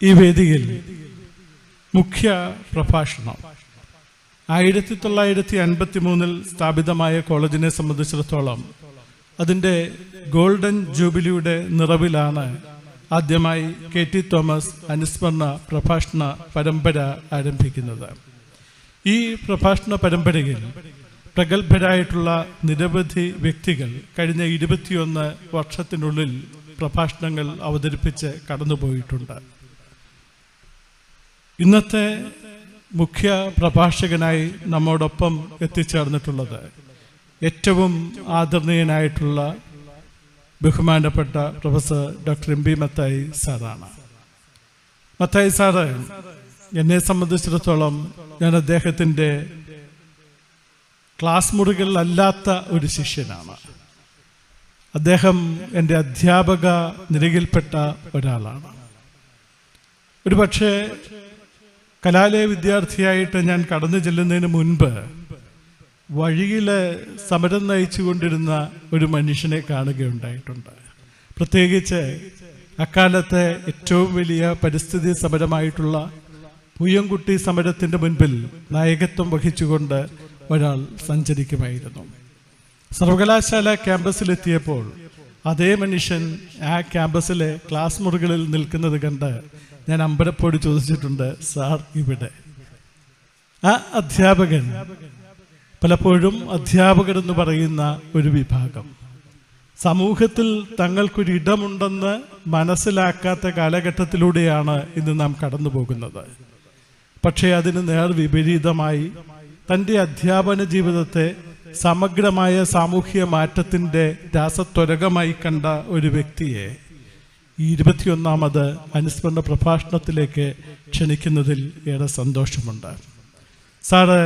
ഈ വേദിയിൽ മുഖ്യ പ്രഭാഷണം 1953 സ്ഥാപിതമായ കോളേജിനെ സംബന്ധിച്ചിടത്തോളം അതിൻ്റെ ഗോൾഡൻ ജൂബിലിയുടെ നിറവിലാണ് ആദ്യമായി KT തോമസ് അനുസ്മരണ പ്രഭാഷണ പരമ്പര ആരംഭിക്കുന്നത്. ഈ പ്രഭാഷണ പരമ്പരയിൽ പ്രഗത്ഭരായിട്ടുള്ള നിരവധി വ്യക്തികൾ കഴിഞ്ഞ 21 വർഷത്തിനുള്ളിൽ പ്രഭാഷണങ്ങൾ അവതരിപ്പിച്ച് കടന്നുപോയിട്ടുണ്ട്. ഇന്നത്തെ മുഖ്യ പ്രഭാഷകനായി നമ്മോടൊപ്പം എത്തിച്ചേർന്നിട്ടുള്ളത് ഏറ്റവും ആദരണീയനായിട്ടുള്ള ബഹുമാനപ്പെട്ട പ്രൊഫസർ ഡോക്ടർ MB മത്തായി സാറാണ്. മത്തായി സാറ് എന്നെ സംബന്ധിച്ചിടത്തോളം ഞാൻ അദ്ദേഹത്തിൻ്റെ ക്ലാസ് മുറികളിലല്ലാത്ത ഒരു ശിഷ്യനാണ്. അദ്ദേഹം എൻ്റെ അധ്യാപക നിരയിൽപ്പെട്ട ഒരാളാണ്. ഒരു പക്ഷേ കലാലയ വിദ്യാർത്ഥിയായിട്ട് ഞാൻ കടന്നു ചെല്ലുന്നതിന് മുൻപ് വഴിയിൽ സമരം നയിച്ചുകൊണ്ടിരുന്ന ഒരു മനുഷ്യനെ കാണുകയുണ്ടായിട്ടുണ്ട്. പ്രത്യേകിച്ച് അക്കാലത്തെ ഏറ്റവും വലിയ പരിസ്ഥിതി സമരമായിട്ടുള്ള പൂയംകുട്ടി സമരത്തിൻ്റെ മുൻപിൽ നായകത്വം വഹിച്ചുകൊണ്ട് ഒരാൾ സഞ്ചരിക്കുമായിരുന്നു. സർവകലാശാല ക്യാമ്പസിലെത്തിയപ്പോൾ അതേ മനുഷ്യൻ ആ ക്യാമ്പസിലെ ക്ലാസ് മുറികളിൽ നിൽക്കുന്നത് കണ്ട് ഞാൻ അമ്പരപ്പോട് ചോദിച്ചിട്ടുണ്ട്, സാർ ഇവിടെ? ആ അധ്യാപകൻ, പലപ്പോഴും അധ്യാപകരെന്ന് പറയുന്ന ഒരു വിഭാഗം സമൂഹത്തിൽ തങ്ങൾക്കൊരിടമുണ്ടെന്ന് മനസ്സിലാക്കാത്ത കാലഘട്ടത്തിലൂടെയാണ് ഇന്ന് നാം കടന്നു പോകുന്നത്. പക്ഷേ അതിന് നേർ വിപരീതമായി തൻ്റെ അധ്യാപന ജീവിതത്തെ സമഗ്രമായ സാമൂഹ്യ മാറ്റത്തിൻ്റെ രാസത്വരകമായി കണ്ട ഒരു വ്യക്തിയെ ഈ 21ാമത് അനുസ്മരണ പ്രഭാഷണത്തിലേക്ക് ക്ഷണിക്കുന്നതിൽ ഏറെ സന്തോഷമുണ്ട്. സാറ്,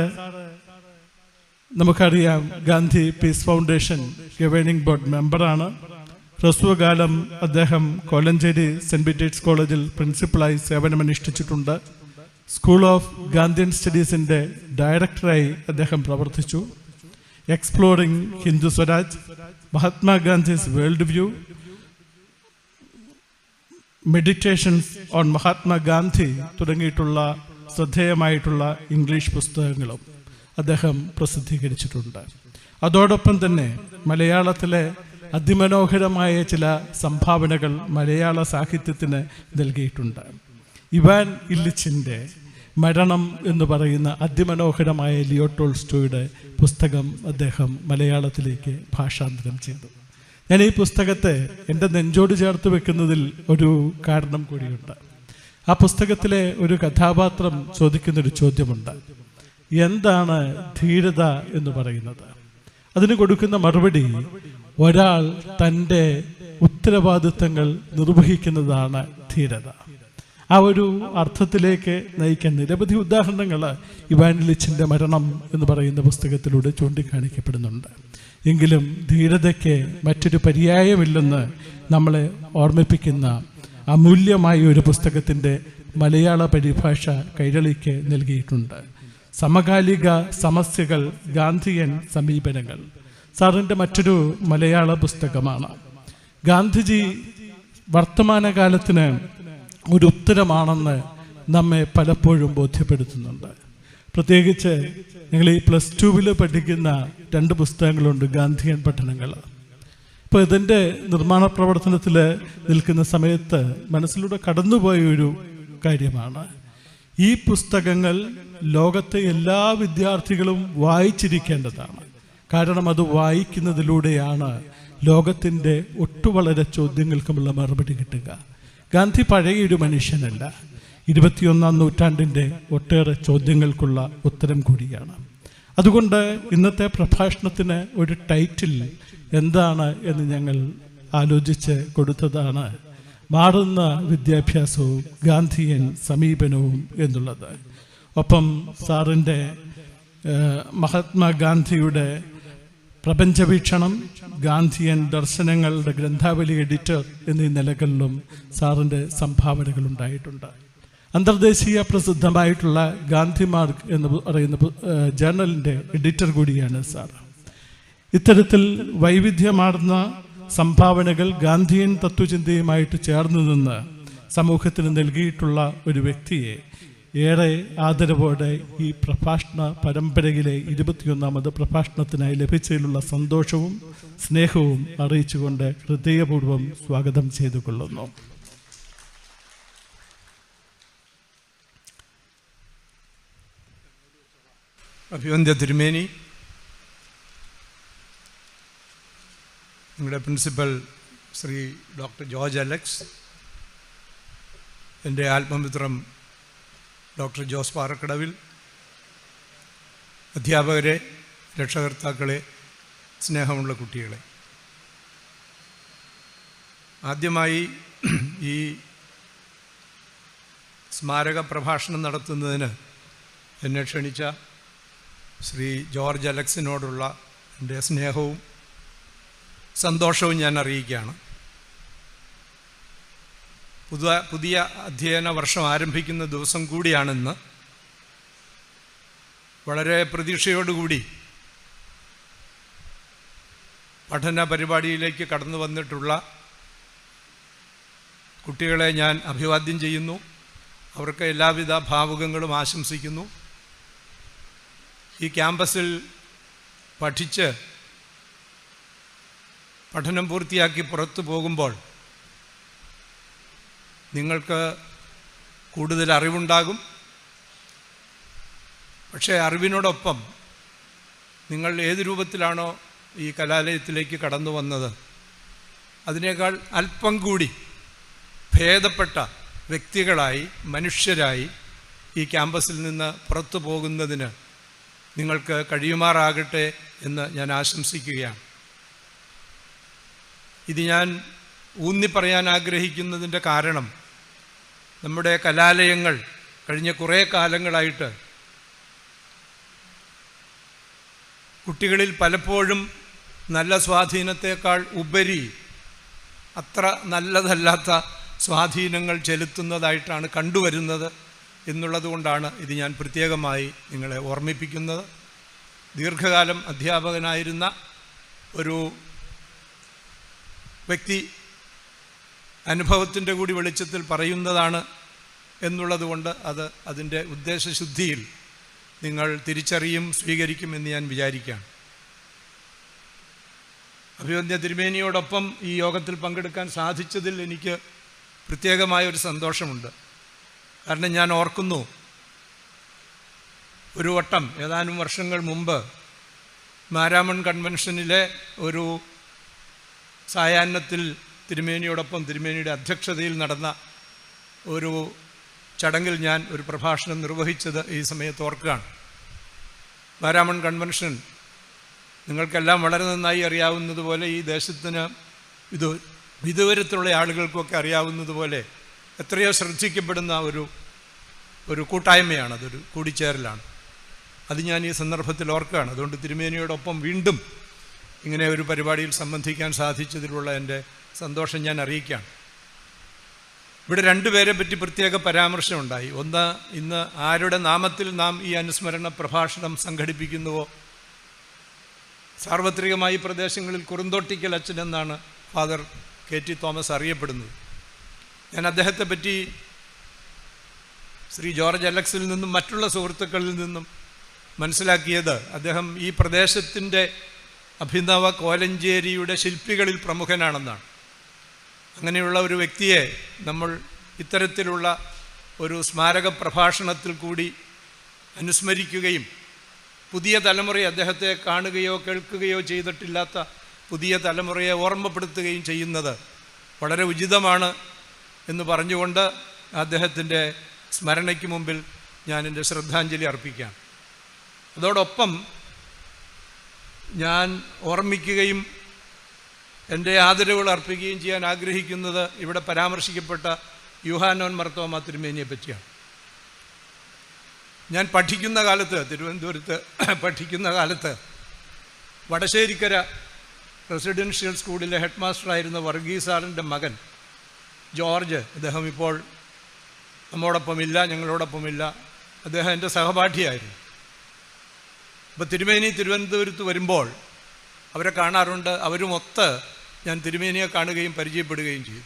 നമുക്കറിയാം, Gandhi peace foundation governing board മെമ്പറാണ്. ഹ്രസ്വകാലം അദ്ദേഹം കോലഞ്ചേരി സെൻറ് പീറ്റേഴ്സ് കോളേജിൽ പ്രിൻസിപ്പളായി സേവനമനുഷ്ഠിച്ചിട്ടുണ്ട്. സ്കൂൾ ഓഫ് ഗാന്ധിയൻ സ്റ്റഡീസിൻ്റെ ഡയറക്ടറായി അദ്ദേഹം പ്രവർത്തിച്ചു. Exploring Hindu Swaraj, Mahatma Gandhi's world view, meditations on Mahatma Gandhi തുടങ്ങിയിട്ടുള്ള ശ്രദ്ധേയമായിട്ടുള്ള ഇംഗ്ലീഷ് പുസ്തകങ്ങളും അദ്ദേഹം പ്രസിദ്ധീകരിച്ചിട്ടുണ്ട്. അതോടൊപ്പം തന്നെ മലയാളത്തിലെ അതിമനോഹരമായ ചില സംഭാവനകൾ മലയാള സാഹിത്യത്തിന് നൽകിയിട്ടുണ്ട്. ഇവാൻ ഇല്ലിച്ചിൻ്റെ മരണം എന്ന് പറയുന്ന അതിമനോഹരമായ ലിയോ ടോൾസ്റ്റോയുടെ പുസ്തകം അദ്ദേഹം മലയാളത്തിലേക്ക് ഭാഷാന്തരം ചെയ്തു. ഞാൻ ഈ പുസ്തകത്തെ എൻ്റെ നെഞ്ചോട് ചേർത്ത് വെക്കുന്നതിൽ ഒരു കാരണം കൂടിയുണ്ട്. ആ പുസ്തകത്തിലെ ഒരു കഥാപാത്രം ചോദിക്കുന്നൊരു ചോദ്യമുണ്ട്, എന്താണ് ധീരത എന്ന് പറയുന്നത്? അതിന് കൊടുക്കുന്ന മറുപടി, ഒരാൾ തൻ്റെ ഉത്തരവാദിത്തങ്ങൾ നിർവഹിക്കുന്നതാണ് ധീരത. ആ ഒരു അർത്ഥത്തിലേക്ക് നയിക്കാൻ നിരവധി ഉദാഹരണങ്ങൾ ഇവാൻ ഇല്ലിച്ചിൻ്റെ മരണം എന്ന് പറയുന്ന പുസ്തകത്തിലൂടെ ചൂണ്ടിക്കാണിക്കപ്പെടുന്നുണ്ട്. എങ്കിലും ധീരതയ്ക്ക് മറ്റൊരു പര്യായമില്ലെന്ന് നമ്മളെ ഓർമ്മിപ്പിക്കുന്ന അമൂല്യമായ ഒരു പുസ്തകത്തിൻ്റെ മലയാള പരിഭാഷ കൈരളിക്ക് നൽകിയിട്ടുണ്ട്. സമകാലിക സമസ്യകൾ, ഗാന്ധിയൻ സമീപനങ്ങൾ സാറിൻ്റെ മറ്റൊരു മലയാള പുസ്തകമാണ്. ഗാന്ധിജി വർത്തമാനകാലത്തിന് ഒരു ഉത്തരമാണെന്ന് നമ്മെ പലപ്പോഴും ബോധ്യപ്പെടുത്തുന്നുണ്ട്. പ്രത്യേകിച്ച് ഞങ്ങൾ ഈ +2 പഠിക്കുന്ന 2 പുസ്തകങ്ങളുണ്ട്, ഗാന്ധിയൻ പഠനങ്ങൾ. ഇപ്പോൾ ഇതിൻ്റെ നിർമ്മാണ പ്രവർത്തനത്തിൽ നിൽക്കുന്ന സമയത്ത് മനസ്സിലൂടെ കടന്നുപോയ ഒരു കാര്യമാണ്, ഈ പുസ്തകങ്ങൾ ലോകത്തെ എല്ലാ വിദ്യാർത്ഥികളും വായിച്ചിരിക്കേണ്ടതാണ്. കാരണം അത് വായിക്കുന്നതിലൂടെയാണ് ലോകത്തിൻ്റെ വളരെ ചോദ്യങ്ങൾക്കുമുള്ള മറുപടി കിട്ടുക. ഗാന്ധി പഴയൊരു മനുഷ്യനല്ല, 21ാം നൂറ്റാണ്ടിൻ്റെ ഒട്ടേറെ ചോദ്യങ്ങൾക്കുള്ള ഉത്തരം കൂടിയാണ്. അതുകൊണ്ട് ഇന്നത്തെ പ്രഭാഷണത്തിന് ഒരു ടൈറ്റിൽ എന്താണ് എന്ന് ഞങ്ങൾ ആലോചിച്ച് കൊടുത്തതാണ് മാറുന്ന വിദ്യാഭ്യാസവും ഗാന്ധിയൻ സമീപനവും എന്നുള്ളത്. ഒപ്പം സാറിൻ്റെ മഹാത്മാഗാന്ധിയുടെ പ്രപഞ്ചവീക്ഷണം, ഗാന്ധിയൻ ദർശനങ്ങളുടെ ഗ്രന്ഥാവലി എഡിറ്റർ എന്നീ നിലകളിലും സാറിൻ്റെ സംഭാവനകൾ ഉണ്ടായിട്ടുണ്ട്. അന്തർദേശീയ പ്രസിദ്ധമായിട്ടുള്ള ഗാന്ധി മാർഗ് എന്ന് പറയുന്ന ജേർണലിൻ്റെ എഡിറ്റർ കൂടിയാണ് സാർ. ഇത്തരത്തിൽ വൈവിധ്യമാർന്ന സംഭാവനകൾ ഗാന്ധിയൻ തത്വചിന്തയുമായിട്ട് ചേർന്ന് നിന്ന് സമൂഹത്തിന് നൽകിയിട്ടുള്ള ഒരു വ്യക്തിയെ ഏറെ ആദരവോടെ ഈ പ്രഭാഷണ പരമ്പരയിലെ 21ാമത് പ്രഭാഷണത്തിനായി ലഭിച്ചതിലുള്ള സന്തോഷവും സ്നേഹവും അറിയിച്ചുകൊണ്ട് ഹൃദയപൂർവ്വം സ്വാഗതം ചെയ്തു കൊള്ളുന്നു. അഭിവന്ദ്യ തിരുമേനി, നിങ്ങളുടെ principal Shri doctor George Alex, എൻ്റെ ആത്മമിത്രം ഡോക്ടർ ജോസ് പാറക്കടവിൽ, അധ്യാപകരെ, രക്ഷകർത്താക്കളെ, സ്നേഹമുള്ള കുട്ടികളെ, ആദ്യമായി ഈ സ്മാരക പ്രഭാഷണം നടത്തുന്നതിന് എന്നെ ക്ഷണിച്ച ശ്രീ ജോർജ് അലക്സിനോടുള്ള എൻ്റെ സ്നേഹവും സന്തോഷവും ഞാൻ അറിയിക്കുകയാണ്. പുതിയ അധ്യയന വർഷം ആരംഭിക്കുന്ന ദിവസം കൂടിയാണെന്ന്. വളരെ പ്രതീക്ഷയോടുകൂടി പഠന പരിപാടിയിലേക്ക് കടന്നു വന്നിട്ടുള്ള കുട്ടികളെ ഞാൻ അഭിവാദ്യം ചെയ്യുന്നു. അവർക്ക് എല്ലാവിധ ഭാവുകങ്ങളും ആശംസിക്കുന്നു. ഈ ക്യാമ്പസിൽ പഠിച്ച് പഠനം പൂർത്തിയാക്കി പുറത്തു പോകുമ്പോൾ നിങ്ങൾക്ക് കൂടുതൽ അറിവുണ്ടാകും. പക്ഷേ അറിവിനോടൊപ്പം നിങ്ങൾ ഏത് രൂപത്തിലാണോ ഈ കലാലയത്തിലേക്ക് കടന്നു വന്നത് അതിനേക്കാൾ അല്പം കൂടി ഭേദപ്പെട്ട വ്യക്തികളായി, മനുഷ്യരായി ഈ ക്യാമ്പസിൽ നിന്ന് പുറത്തു പോകുന്നതിന് നിങ്ങൾക്ക് കഴിയുമാറാകട്ടെ എന്ന് ഞാൻ ആശംസിക്കുകയാണ്. ഇത് ഞാൻ ഊന്നിപ്പറയാൻ ആഗ്രഹിക്കുന്നതിൻ്റെ കാരണം, നമ്മുടെ കലാലയങ്ങൾ കഴിഞ്ഞ കുറേ കാലങ്ങളായിട്ട് കുട്ടികളിൽ പലപ്പോഴും നല്ല സ്വാധീനത്തേക്കാൾ ഉപരി അത്ര നല്ലതല്ലാത്ത സ്വാധീനങ്ങൾ ചെലുത്തുന്നതായിട്ടാണ് കണ്ടുവരുന്നത് എന്നുള്ളതുകൊണ്ടാണ് ഇത് ഞാൻ പ്രത്യേകമായി നിങ്ങളെ ഓർമ്മിപ്പിക്കുന്നത്. ദീർഘകാലം അധ്യാപകനായിരുന്ന ഒരു വ്യക്തി അനുഭവത്തിൻ്റെ കൂടി വെളിച്ചത്തിൽ പറയുന്നതാണ് എന്നുള്ളതുകൊണ്ട് അതിൻ്റെ ഉദ്ദേശശുദ്ധിയിൽ നിങ്ങൾ തിരിച്ചറിയും, സ്വീകരിക്കുമെന്ന് ഞാൻ വിചാരിക്കുകയാണ്. അഭിവന്ദ്യ തിരുമേനിയോടൊപ്പം ഈ യോഗത്തിൽ പങ്കെടുക്കാൻ സാധിച്ചതിൽ എനിക്ക് പ്രത്യേകമായൊരു സന്തോഷമുണ്ട്. കാരണം ഞാൻ ഓർക്കുന്നു, ഒരു വട്ടം ഏതാനും വർഷങ്ങൾ മുമ്പ് മാരാമൺ കൺവെൻഷനിലെ ഒരു സായാഹ്നത്തിൽ തിരുമേനിയോടൊപ്പം തിരുമേനിയുടെ അധ്യക്ഷതയിൽ നടന്ന ഒരു ചടങ്ങിൽ ഞാൻ ഒരു പ്രഭാഷണം നിർവഹിച്ചത് ഈ സമയത്ത് ഓർക്കുകയാണ്. മാരാമൺ കൺവെൻഷൻ നിങ്ങൾക്കെല്ലാം വളരെ നന്നായി അറിയാവുന്നതുപോലെ ഈ ദേശത്തിന് വിദൂരത്തുള്ള ആളുകൾക്കൊക്കെ അറിയാവുന്നതുപോലെ എത്രയോ ശ്രദ്ധിക്കപ്പെടുന്ന ഒരു കൂട്ടായ്മയാണ്, അതൊരു കൂടിച്ചേരലാണ്. അത് ഞാൻ ഈ സന്ദർഭത്തിൽ ഓർക്കുകയാണ്. അതുകൊണ്ട് തിരുമേനിയോടൊപ്പം വീണ്ടും ഇങ്ങനെ ഒരു പരിപാടിയിൽ സംബന്ധിക്കാൻ സാധിച്ചതിലുള്ള എൻ്റെ സന്തോഷം ഞാൻ അറിയിക്കുകയാണ്. ഇവിടെ രണ്ടുപേരെ പറ്റി പ്രത്യേക പരാമർശമുണ്ടായി. ഒന്ന്, ഇന്ന് ആരുടെ നാമത്തിൽ നാം ഈ അനുസ്മരണ പ്രഭാഷണം സംഘടിപ്പിക്കുന്നുവോ, സാർവത്രികമായി പ്രദേശങ്ങളിൽ കുറുന്തോട്ടിക്കൽ അച്ഛൻ എന്നാണ് ഫാദർ KT തോമസ് അറിയപ്പെടുന്നത്. ഞാൻ അദ്ദേഹത്തെ പറ്റി ശ്രീ ജോർജ് അലക്സിൽ നിന്നും മറ്റുള്ള സുഹൃത്തുക്കളിൽ നിന്നും മനസ്സിലാക്കിയത്, അദ്ദേഹം ഈ പ്രദേശത്തിൻ്റെ അഭിനവ കോലഞ്ചേരിയുടെ ശില്പികളിൽ പ്രമുഖനാണെന്നാണ്. അങ്ങനെയുള്ള ഒരു വ്യക്തിയെ നമ്മൾ ഇത്തരത്തിലുള്ള ഒരു സ്മാരക പ്രഭാഷണത്തിൽ കൂടി അനുസ്മരിക്കുകയും പുതിയ തലമുറയെ അദ്ദേഹത്തെ കാണുകയോ കേൾക്കുകയോ ചെയ്തിട്ടില്ലാത്ത പുതിയ തലമുറയെ ഓർമ്മപ്പെടുത്തുകയും ചെയ്യുന്നത് വളരെ ഉചിതമാണ് എന്ന് പറഞ്ഞുകൊണ്ട് അദ്ദേഹത്തിൻ്റെ സ്മരണയ്ക്ക് മുമ്പിൽ ഞാൻ എൻ്റെ ശ്രദ്ധാഞ്ജലി അർപ്പിക്കാം. അതോടൊപ്പം ഞാൻ ഓർമ്മിക്കുകയും എൻ്റെ ആദരവുകൾ അർപ്പിക്കുകയും ചെയ്യാൻ ആഗ്രഹിക്കുന്നത് ഇവിടെ പരാമർശിക്കപ്പെട്ട യൂഹാനോൻ മർത്തോമാ തിരുമേനിയെ പറ്റിയാണ്. ഞാൻ പഠിക്കുന്ന കാലത്ത്, തിരുവനന്തപുരത്ത് പഠിക്കുന്ന കാലത്ത്, വടശ്ശേരിക്കര റെസിഡൻഷ്യൽ സ്കൂളിലെ ഹെഡ് മാസ്റ്ററായിരുന്ന വർഗീസ് സാറിൻ്റെ മകൻ ജോർജ്, അദ്ദേഹം ഇപ്പോൾ നമ്മോടൊപ്പമില്ല, ഞങ്ങളോടൊപ്പമില്ല, അദ്ദേഹം എൻ്റെ സഹപാഠിയായിരുന്നു. അപ്പോൾ തിരുമേനി തിരുവനന്തപുരത്ത് വരുമ്പോൾ അവരെ കാണാറുണ്ട്. അവരുമൊത്ത് ഞാൻ തിരുമേനിയെ കാണുകയും പരിചയപ്പെടുകയും ചെയ്തു.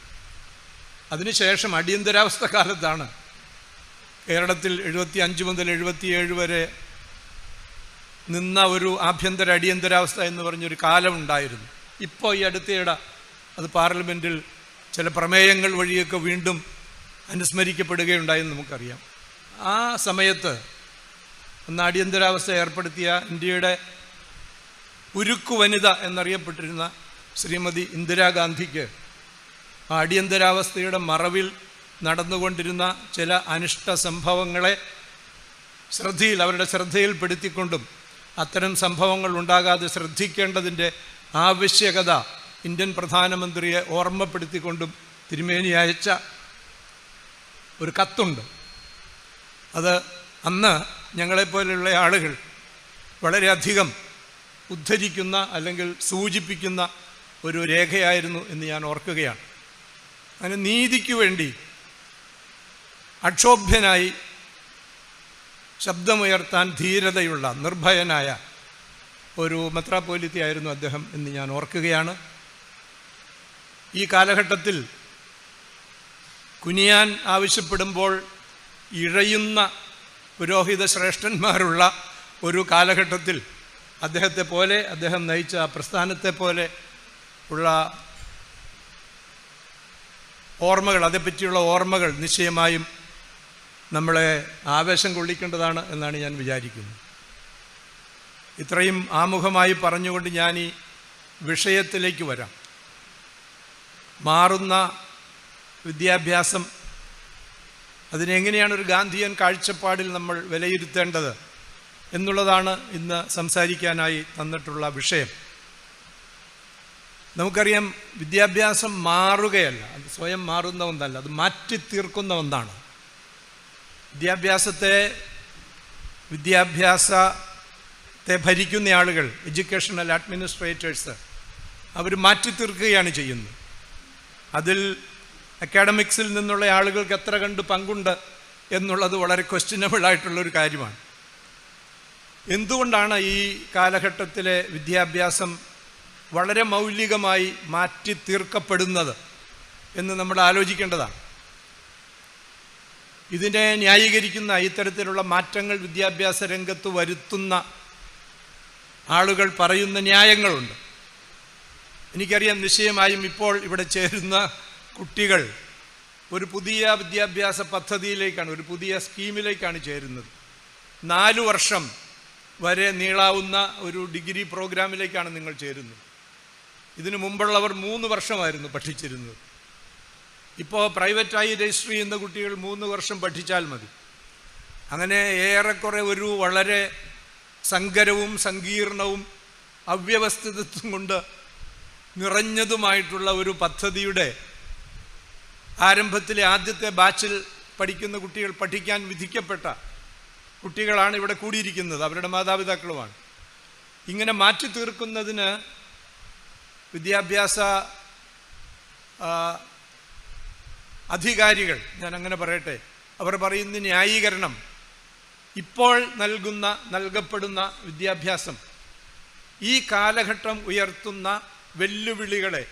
അതിനുശേഷം അടിയന്തരാവസ്ഥ കാലത്താണ് കേരളത്തിൽ 75 മുതൽ 77 വരെ നിന്ന ഒരു ആഭ്യന്തര അടിയന്തരാവസ്ഥ എന്ന് പറഞ്ഞൊരു കാലമുണ്ടായിരുന്നു. ഇപ്പോൾ ഈ അടുത്തിടെ അത് പാർലമെൻറ്റിൽ ചില പ്രമേയങ്ങൾ വഴിയൊക്കെ വീണ്ടും അനുസ്മരിക്കപ്പെടുകയുണ്ടായെന്ന് നമുക്കറിയാം. ആ സമയത്ത് അന്ന് അടിയന്തരാവസ്ഥ ഏർപ്പെടുത്തിയ ഇന്ത്യയുടെ ഉരുക്കു വനിത എന്നറിയപ്പെട്ടിരുന്ന ശ്രീമതി ഇന്ദിരാഗാന്ധിക്ക് ആ അടിയന്തരാവസ്ഥയുടെ മറവിൽ നടന്നുകൊണ്ടിരുന്ന ചില അനിഷ്ട സംഭവങ്ങളെ അവരുടെ ശ്രദ്ധയിൽപ്പെടുത്തിക്കൊണ്ടും അത്തരം സംഭവങ്ങൾ ഉണ്ടാകാതെ ശ്രദ്ധിക്കേണ്ടതിൻ്റെ ആവശ്യകത ഇന്ത്യൻ പ്രധാനമന്ത്രിയെ ഓർമ്മപ്പെടുത്തിക്കൊണ്ടും തിരുമേനി അയച്ച ഒരു കത്തുണ്ട്. അത് അന്ന് ഞങ്ങളെപ്പോലെയുള്ള ആളുകൾ വളരെയധികം ഉദ്ധരിക്കുന്ന അല്ലെങ്കിൽ സൂചിപ്പിക്കുന്ന ഒരു രേഖയായിരുന്നു എന്ന് ഞാൻ ഓർക്കുകയാണ്. അങ്ങനെ നീതിക്ക് വേണ്ടി അക്ഷോഭ്യനായി ശബ്ദമുയർത്താൻ ധീരതയുള്ള നിർഭയനായ ഒരു മെത്രാപ്പോലീത്തയായിരുന്നു അദ്ദേഹം എന്ന് ഞാൻ ഓർക്കുകയാണ്. ഈ കാലഘട്ടത്തിൽ കുനിയാൻ ആവശ്യപ്പെടുമ്പോൾ ഇഴയുന്ന പുരോഹിത ശ്രേഷ്ഠന്മാരുള്ള ഒരു കാലഘട്ടത്തിൽ അദ്ദേഹത്തെ പോലെ, അദ്ദേഹം നയിച്ച പ്രസ്ഥാനത്തെ പോലെ ഉള്ള ഓർമ്മകൾ, അതേപ്പറ്റിയുള്ള ഓർമ്മകൾ നിശ്ചയമായും നമ്മളെ ആവേശം കൊള്ളിക്കേണ്ടതാണ് എന്നാണ് ഞാൻ വിചാരിക്കുന്നത്. ഇത്രയും ആമുഖമായി പറഞ്ഞുകൊണ്ട് ഞാൻ ഈ വിഷയത്തിലേക്ക് വരാം. മാറുന്ന വിദ്യാഭ്യാസം, അതിനെങ്ങനെയാണ് ഒരു ഗാന്ധിയൻ കാഴ്ചപ്പാടിൽ നമ്മൾ വിലയിരുത്തേണ്ടത് എന്നുള്ളതാണ് ഇന്ന് സംസാരിക്കാനായി തന്നിട്ടുള്ള വിഷയം. നമുക്കറിയാം, വിദ്യാഭ്യാസം മാറുകയല്ല, അത് സ്വയം മാറുന്ന ഒന്നല്ല, അത് മാറ്റി തീർക്കുന്ന ഒന്നാണ്. വിദ്യാഭ്യാസത്തെ ഭരിക്കുന്ന ആളുകൾ, എഡ്യൂക്കേഷണൽ അഡ്മിനിസ്ട്രേറ്റേഴ്സ്, അവർ മാറ്റി തീർക്കുകയാണ് ചെയ്യുന്നത്. അതിൽ അക്കാഡമിക്സിൽ നിന്നുള്ള ആളുകൾക്ക് എത്ര കണ്ട് പങ്കുണ്ട് എന്നുള്ളത് വളരെ ക്വസ്റ്റ്യനബിൾ ആയിട്ടുള്ളൊരു കാര്യമാണ്. എന്തുകൊണ്ടാണ് ഈ കാലഘട്ടത്തിലെ വിദ്യാഭ്യാസം വളരെ മൗലികമായി മാറ്റി തീർക്കപ്പെടുന്നത് എന്ന് നമ്മൾ ആലോചിക്കേണ്ടതാണ്. ഇതിനെ ന്യായീകരിക്കുന്ന ഇത്തരത്തിലുള്ള മാറ്റങ്ങൾ വിദ്യാഭ്യാസ രംഗത്ത് വരുത്തുന്ന ആളുകൾ പറയുന്ന ന്യായങ്ങളുണ്ട്. എനിക്കറിയാം, നിശ്ചയമായും ഇപ്പോൾ ഇവിടെ ചേരുന്ന കുട്ടികൾ ഒരു പുതിയ വിദ്യാഭ്യാസ പദ്ധതിയിലേക്കാണ്, ഒരു പുതിയ സ്കീമിലേക്കാണ് ചേരുന്നത്. 4 വർഷം വരെ നീളാവുന്ന ഒരു ഡിഗ്രി പ്രോഗ്രാമിലേക്കാണ് നിങ്ങൾ ചേരുന്നത്. ഇതിനു മുമ്പുള്ളവർ 3 വർഷമായിരുന്നു പഠിച്ചിരുന്നത്. ഇപ്പോൾ പ്രൈവറ്റായി രജിസ്റ്റർ ചെയ്യുന്ന കുട്ടികൾ 3 വർഷം പഠിച്ചാൽ മതി. അങ്ങനെ ഏറെക്കുറെ ഒരു വളരെ സങ്കരവും സങ്കീർണവും അവ്യവസ്ഥിതത്വം കൊണ്ട് നിറഞ്ഞതുമായിട്ടുള്ള ഒരു പദ്ധതിയുടെ ആരംഭത്തിലെ ആദ്യത്തെ ബാച്ചിൽ പഠിക്കുന്ന കുട്ടികൾ, പഠിക്കാൻ വിധിക്കപ്പെട്ട കുട്ടികളാണ് ഇവിടെ കൂടിയിരിക്കുന്നത്, അവരുടെ മാതാപിതാക്കളുമാണ്. ഇങ്ങനെ മാറ്റി തീർക്കുന്നതിന് വിദ്യാഭ്യാസ അധികാരികൾ, ഞാൻ അങ്ങനെ പറയട്ടെ, അവർ പറയുന്ന ന്യായീകരണം, ഇപ്പോൾ നൽകപ്പെടുന്ന വിദ്യാഭ്യാസം ഈ കാലഘട്ടം ഉയർത്തുന്ന വെല്ലുവിളികളെ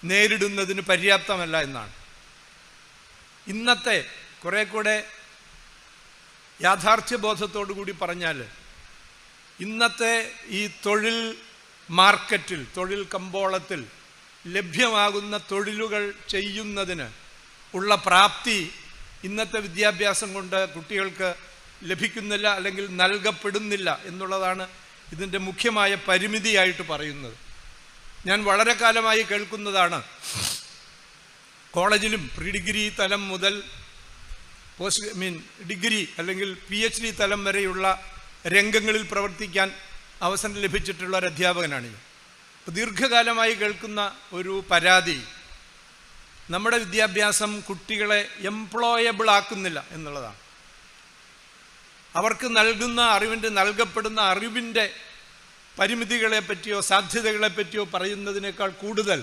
നേരിടുന്നതിന് പര്യാപ്തമല്ല എന്നാണ്. ഇന്നത്തെ കുറെ കൂടെ യാഥാർത്ഥ്യബോധത്തോടു കൂടി പറഞ്ഞാൽ, ഇന്നത്തെ ഈ തൊഴിൽ മാർക്കറ്റിൽ, തൊഴിൽ കമ്പോളത്തിൽ ലഭ്യമാകുന്ന തൊഴിലുകൾ ചെയ്യുന്നതിന് ഉള്ള പ്രാപ്തി ഇന്നത്തെ വിദ്യാഭ്യാസം കൊണ്ട് കുട്ടികൾക്ക് ലഭിക്കുന്നില്ല, അല്ലെങ്കിൽ നൽകപ്പെടുന്നില്ല എന്നുള്ളതാണ് ഇതിൻ്റെ മുഖ്യമായ പരിമിതിയായിട്ട് പറയുന്നത്. ഞാൻ വളരെ കാലമായി കേൾക്കുന്നതാണ്, കോളേജിലും പ്രീ ഡിഗ്രി തലം മുതൽ ഡിഗ്രി അല്ലെങ്കിൽ PhD തലം വരെയുള്ള രംഗങ്ങളിൽ പ്രവർത്തിക്കാൻ അവസരം ലഭിച്ചിട്ടുള്ള ഒരു അധ്യാപകനാണ് ഞാൻ. ദീർഘകാലമായി കേൾക്കുന്ന ഒരു പരാതി, നമ്മുടെ വിദ്യാഭ്യാസം കുട്ടികളെ എംപ്ലോയബിൾ ആക്കുന്നില്ല എന്നുള്ളതാണ്. അവർക്ക് നൽകപ്പെടുന്ന അറിവിൻ്റെ പരിമിതികളെ പറ്റിയോ സാധ്യതകളെ പറ്റിയോ പറയുന്നതിനേക്കാൾ കൂടുതൽ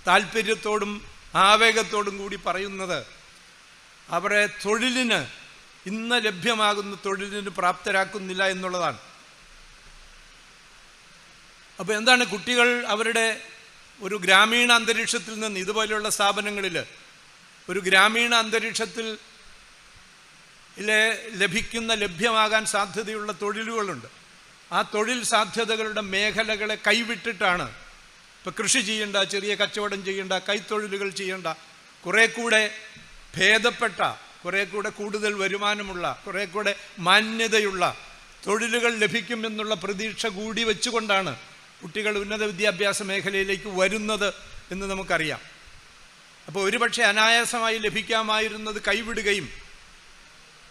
താല്പര്യത്തോടും ആവേഗത്തോടും കൂടി പറയുന്നത് അവരെ ഇന്ന് ലഭ്യമാകുന്ന തൊഴിലിന് പ്രാപ്തരാക്കുന്നില്ല എന്നുള്ളതാണ്. അപ്പോൾ എന്താണ്, കുട്ടികൾ അവരുടെ ഒരു ഗ്രാമീണ അന്തരീക്ഷത്തിൽ നിന്ന് ഇതുപോലെയുള്ള സ്ഥാപനങ്ങളിൽ ഒരു ഗ്രാമീണ അന്തരീക്ഷത്തിൽ ലഭ്യമാകാൻ സാധ്യതയുള്ള തൊഴിലുകളുണ്ട്. ആ തൊഴിൽ സാധ്യതകളുടെ മേഖലകളെ കൈവിട്ടിട്ടാണ് ഇപ്പോൾ കൃഷി ചെയ്യേണ്ട, ചെറിയ കച്ചവടം ചെയ്യേണ്ട, കൈത്തൊഴിലുകൾ ചെയ്യേണ്ട, കുറേ കൂടെ ഭേദപ്പെട്ട, കുറേ കൂടെ കൂടുതൽ വരുമാനമുള്ള, കുറേ കൂടെ മാന്യതയുള്ള തൊഴിലുകൾ ലഭിക്കുമെന്നുള്ള പ്രതീക്ഷ കൂടി വെച്ചുകൊണ്ടാണ് കുട്ടികൾ ഉന്നത വിദ്യാഭ്യാസ മേഖലയിലേക്ക് വരുന്നത് എന്ന് നമുക്കറിയാം. അപ്പോൾ ഒരുപക്ഷെ അനായാസമായി ലഭിക്കാമായിരുന്നത് കൈവിടുകയും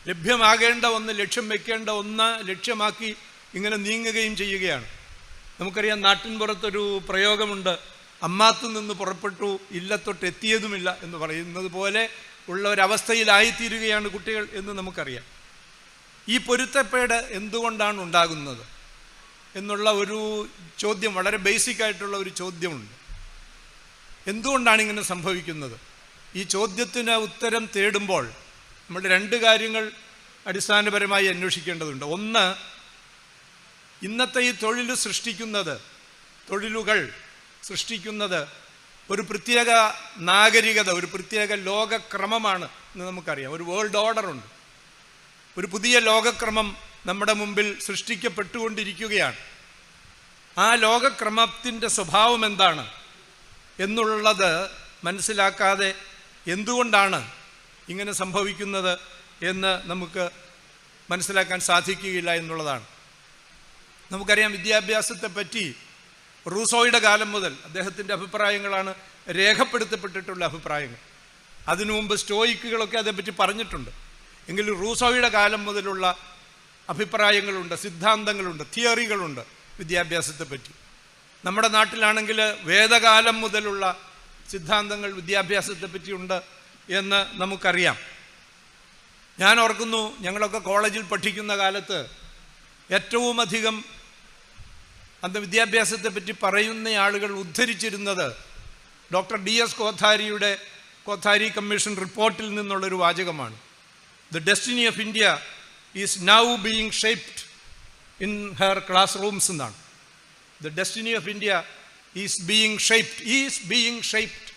ലഭ്യമാകേണ്ട ഒന്ന്, ലക്ഷ്യം വെക്കേണ്ട ഒന്ന് ലക്ഷ്യമാക്കി ഇങ്ങനെ നീങ്ങുകയും ചെയ്യുകയാണ്. നമുക്കറിയാം, നാട്ടിൻപുറത്തൊരു പ്രയോഗമുണ്ട്, അമ്മാത്തു നിന്ന് പുറപ്പെട്ടു ഇല്ലത്തൊട്ട് എത്തിയതുമില്ല എന്ന് പറയുന്നത് പോലെ ഉള്ള ഒരവസ്ഥയിലായിത്തീരുകയാണ് കുട്ടികൾ എന്ന് നമുക്കറിയാം. ഈ പൊരുത്തക്കേട് എന്തുകൊണ്ടാണ് ഉണ്ടാകുന്നത് എന്നുള്ള ഒരു ചോദ്യം, വളരെ ബേസിക്കായിട്ടുള്ള ഒരു ചോദ്യമുണ്ട്. എന്തുകൊണ്ടാണ് ഇങ്ങനെ സംഭവിക്കുന്നത്? ഈ ചോദ്യത്തിന് ഉത്തരം തേടുമ്പോൾ നമ്മൾ രണ്ട് കാര്യങ്ങൾ അടിസ്ഥാനപരമായി അന്വേഷിക്കേണ്ടതുണ്ട്. ഒന്ന്, ഇന്നത്തെ ഈ തൊഴിലുകൾ സൃഷ്ടിക്കുന്നത് ഒരു പ്രത്യേക നാഗരികത, ഒരു പ്രത്യേക ലോകക്രമമാണ് എന്ന് നമുക്കറിയാം. ഒരു വേൾഡ് ഓർഡറുണ്ട്, ഒരു പുതിയ ലോകക്രമം നമ്മുടെ മുമ്പിൽ സൃഷ്ടിക്കപ്പെട്ടുകൊണ്ടിരിക്കുകയാണ്. ആ ലോകക്രമത്തിൻ്റെ സ്വഭാവം എന്താണ് എന്നുള്ളത് മനസ്സിലാക്കാതെ എന്തുകൊണ്ടാണ് ഇങ്ങനെ സംഭവിക്കുന്നത് എന്ന് നമുക്ക് മനസ്സിലാക്കാൻ സാധിക്കുകയില്ല എന്നുള്ളതാണ്. നമുക്കറിയാം, വിദ്യാഭ്യാസത്തെ പറ്റി റൂസോയുടെ കാലം മുതൽ അദ്ദേഹത്തിൻ്റെ അഭിപ്രായങ്ങളാണ് രേഖപ്പെടുത്തപ്പെട്ടിട്ടുള്ള അഭിപ്രായങ്ങൾ. അതിനു മുമ്പ് സ്റ്റോയിക്കുകളൊക്കെ അതേപ്പറ്റി പറഞ്ഞിട്ടുണ്ട്. എങ്കിലും റൂസോയുടെ കാലം മുതലുള്ള അഭിപ്രായങ്ങളുണ്ട്, സിദ്ധാന്തങ്ങളുണ്ട്, തിയറികളുണ്ട് വിദ്യാഭ്യാസത്തെ പറ്റി. നമ്മുടെ നാട്ടിലാണെങ്കിൽ വേദകാലം മുതലുള്ള സിദ്ധാന്തങ്ങൾ വിദ്യാഭ്യാസത്തെ പറ്റിയുണ്ട് എന്ന് നമുക്കറിയാം. ഞാൻ ഓർക്കുന്നു, ഞങ്ങളൊക്കെ കോളേജിൽ പഠിക്കുന്ന കാലത്ത് ഏറ്റവും അധികം അന്ന് വിദ്യാഭ്യാസത്തെ പറ്റി പറയുന്ന ആളുകൾ ഉദ്ധരിച്ചിരുന്നത് ഡോക്ടർ DS കോത്താരി കമ്മീഷൻ റിപ്പോർട്ടിൽ നിന്നുള്ളൊരു വാചകമാണ്. The destiny of India is now being shaped in her classrooms എന്നാണ്. The destiny of India is being shaped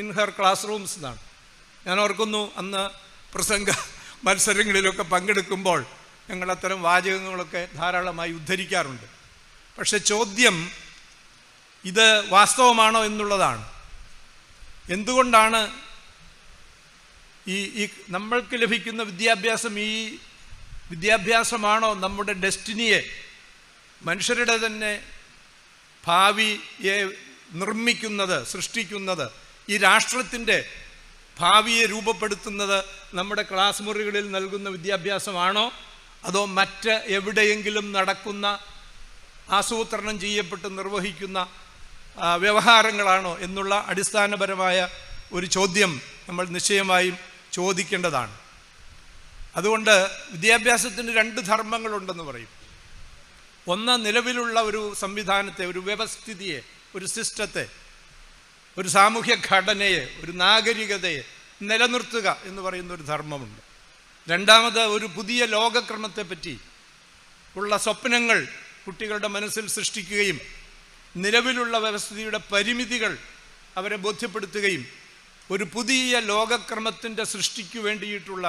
in her classrooms എന്നാണ്. ഞാൻ ഓർക്കുന്നു, അന്ന് പ്രസംഗ മത്സരങ്ങളിലൊക്കെ പങ്കെടുക്കുമ്പോൾ ഞങ്ങൾ അത്തരം വാചകങ്ങളൊക്കെ ധാരാളമായി ഉദ്ധരിക്കാറുണ്ട്. പക്ഷെ ചോദ്യം ഇത് വാസ്തവമാണോ എന്നുള്ളതാണ്. എന്തുകൊണ്ടാണ് ഈ നമ്മൾക്ക് ലഭിക്കുന്ന വിദ്യാഭ്യാസം, ഈ വിദ്യാഭ്യാസമാണോ നമ്മുടെ ഡെസ്റ്റിനിയെ, മനുഷ്യരുടെ തന്നെ ഭാവിയെ നിർമ്മിക്കുന്നത്, സൃഷ്ടിക്കുന്നത്, ഈ രാഷ്ട്രത്തിൻ്റെ ഭാവിയെ രൂപപ്പെടുത്തുന്നത് നമ്മുടെ ക്ലാസ് മുറികളിൽ നൽകുന്ന വിദ്യാഭ്യാസമാണോ, അതോ മറ്റ് എവിടെയെങ്കിലും നടക്കുന്ന ആസൂത്രണം ചെയ്യപ്പെട്ട് നിർവഹിക്കുന്ന വ്യവഹാരങ്ങളാണോ എന്നുള്ള അടിസ്ഥാനപരമായ ഒരു ചോദ്യം നമ്മൾ നിശ്ചയമായും ചോദിക്കേണ്ടതാണ്. അതുകൊണ്ട് വിദ്യാഭ്യാസത്തിന് രണ്ട് ധർമ്മങ്ങളുണ്ടെന്ന് പറയും. ഒന്ന്, നിലവിലുള്ള ഒരു സംവിധാനത്തെ, ഒരു വ്യവസ്ഥിതിയെ, ഒരു സിസ്റ്റത്തെ, ഒരു സാമൂഹ്യ ഘടനയെ, ഒരു നാഗരികതയെ നിലനിർത്തുക എന്ന് പറയുന്ന ഒരു ധർമ്മമുണ്ട്. രണ്ടാമത്, ഒരു പുതിയ ലോകക്രമത്തെ പറ്റി ഉള്ള സ്വപ്നങ്ങൾ കുട്ടികളുടെ മനസ്സിൽ സൃഷ്ടിക്കുകയും നിലവിലുള്ള വ്യവസ്ഥിതിയുടെ പരിമിതികൾ അവരെ ബോധ്യപ്പെടുത്തുകയും ഒരു പുതിയ ലോകക്രമത്തിൻ്റെ സൃഷ്ടിക്കു വേണ്ടിയിട്ടുള്ള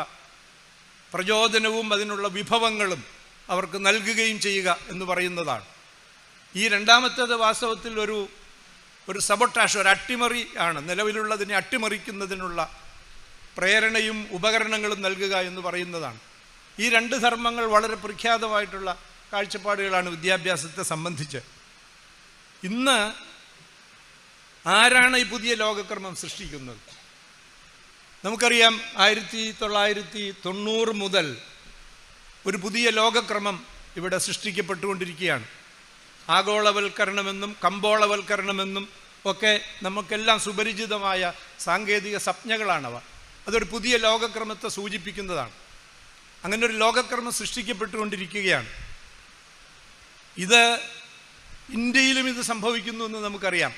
പ്രചോദനവും അതിനുള്ള വിഭവങ്ങളും അവർക്ക് നൽകുകയും ചെയ്യുക എന്ന് പറയുന്നതാണ്. ഈ രണ്ടാമത്തേത് വാസ്തവത്തിൽ ഒരു സബോട്ടാഷ്, ഒരു അട്ടിമറി ആണ്. നിലവിലുള്ളതിനെ അട്ടിമറിക്കുന്നതിനുള്ള പ്രേരണയും ഉപകരണങ്ങളും നൽകുക എന്ന് പറയുന്നതാണ്. ഈ രണ്ട് ധർമ്മങ്ങൾ വളരെ പ്രഖ്യാതമായിട്ടുള്ള കാഴ്ചപ്പാടുകളാണ് വിദ്യാഭ്യാസത്തെ സംബന്ധിച്ച്. ഇന്ന് ആരാണ് ഈ പുതിയ ലോകക്രമം സൃഷ്ടിക്കുന്നത്? നമുക്കറിയാം, 1990 മുതൽ ഒരു പുതിയ ലോകക്രമം ഇവിടെ സൃഷ്ടിക്കപ്പെട്ടുകൊണ്ടിരിക്കുകയാണ്. ആഗോളവൽക്കരണമെന്നും കമ്പോളവൽക്കരണമെന്നും ഒക്കെ നമുക്കെല്ലാം സുപരിചിതമായ സാങ്കേതിക സംജ്ഞകളാണവ. അതൊരു പുതിയ ലോകക്രമത്തെ സൂചിപ്പിക്കുന്നതാണ്. അങ്ങനെ ഒരു ലോകക്രമം സൃഷ്ടിക്കപ്പെട്ടുകൊണ്ടിരിക്കുകയാണ്. ഇത് ഇന്ത്യയിലും ഇത് സംഭവിക്കുന്നു എന്ന് നമുക്കറിയാം.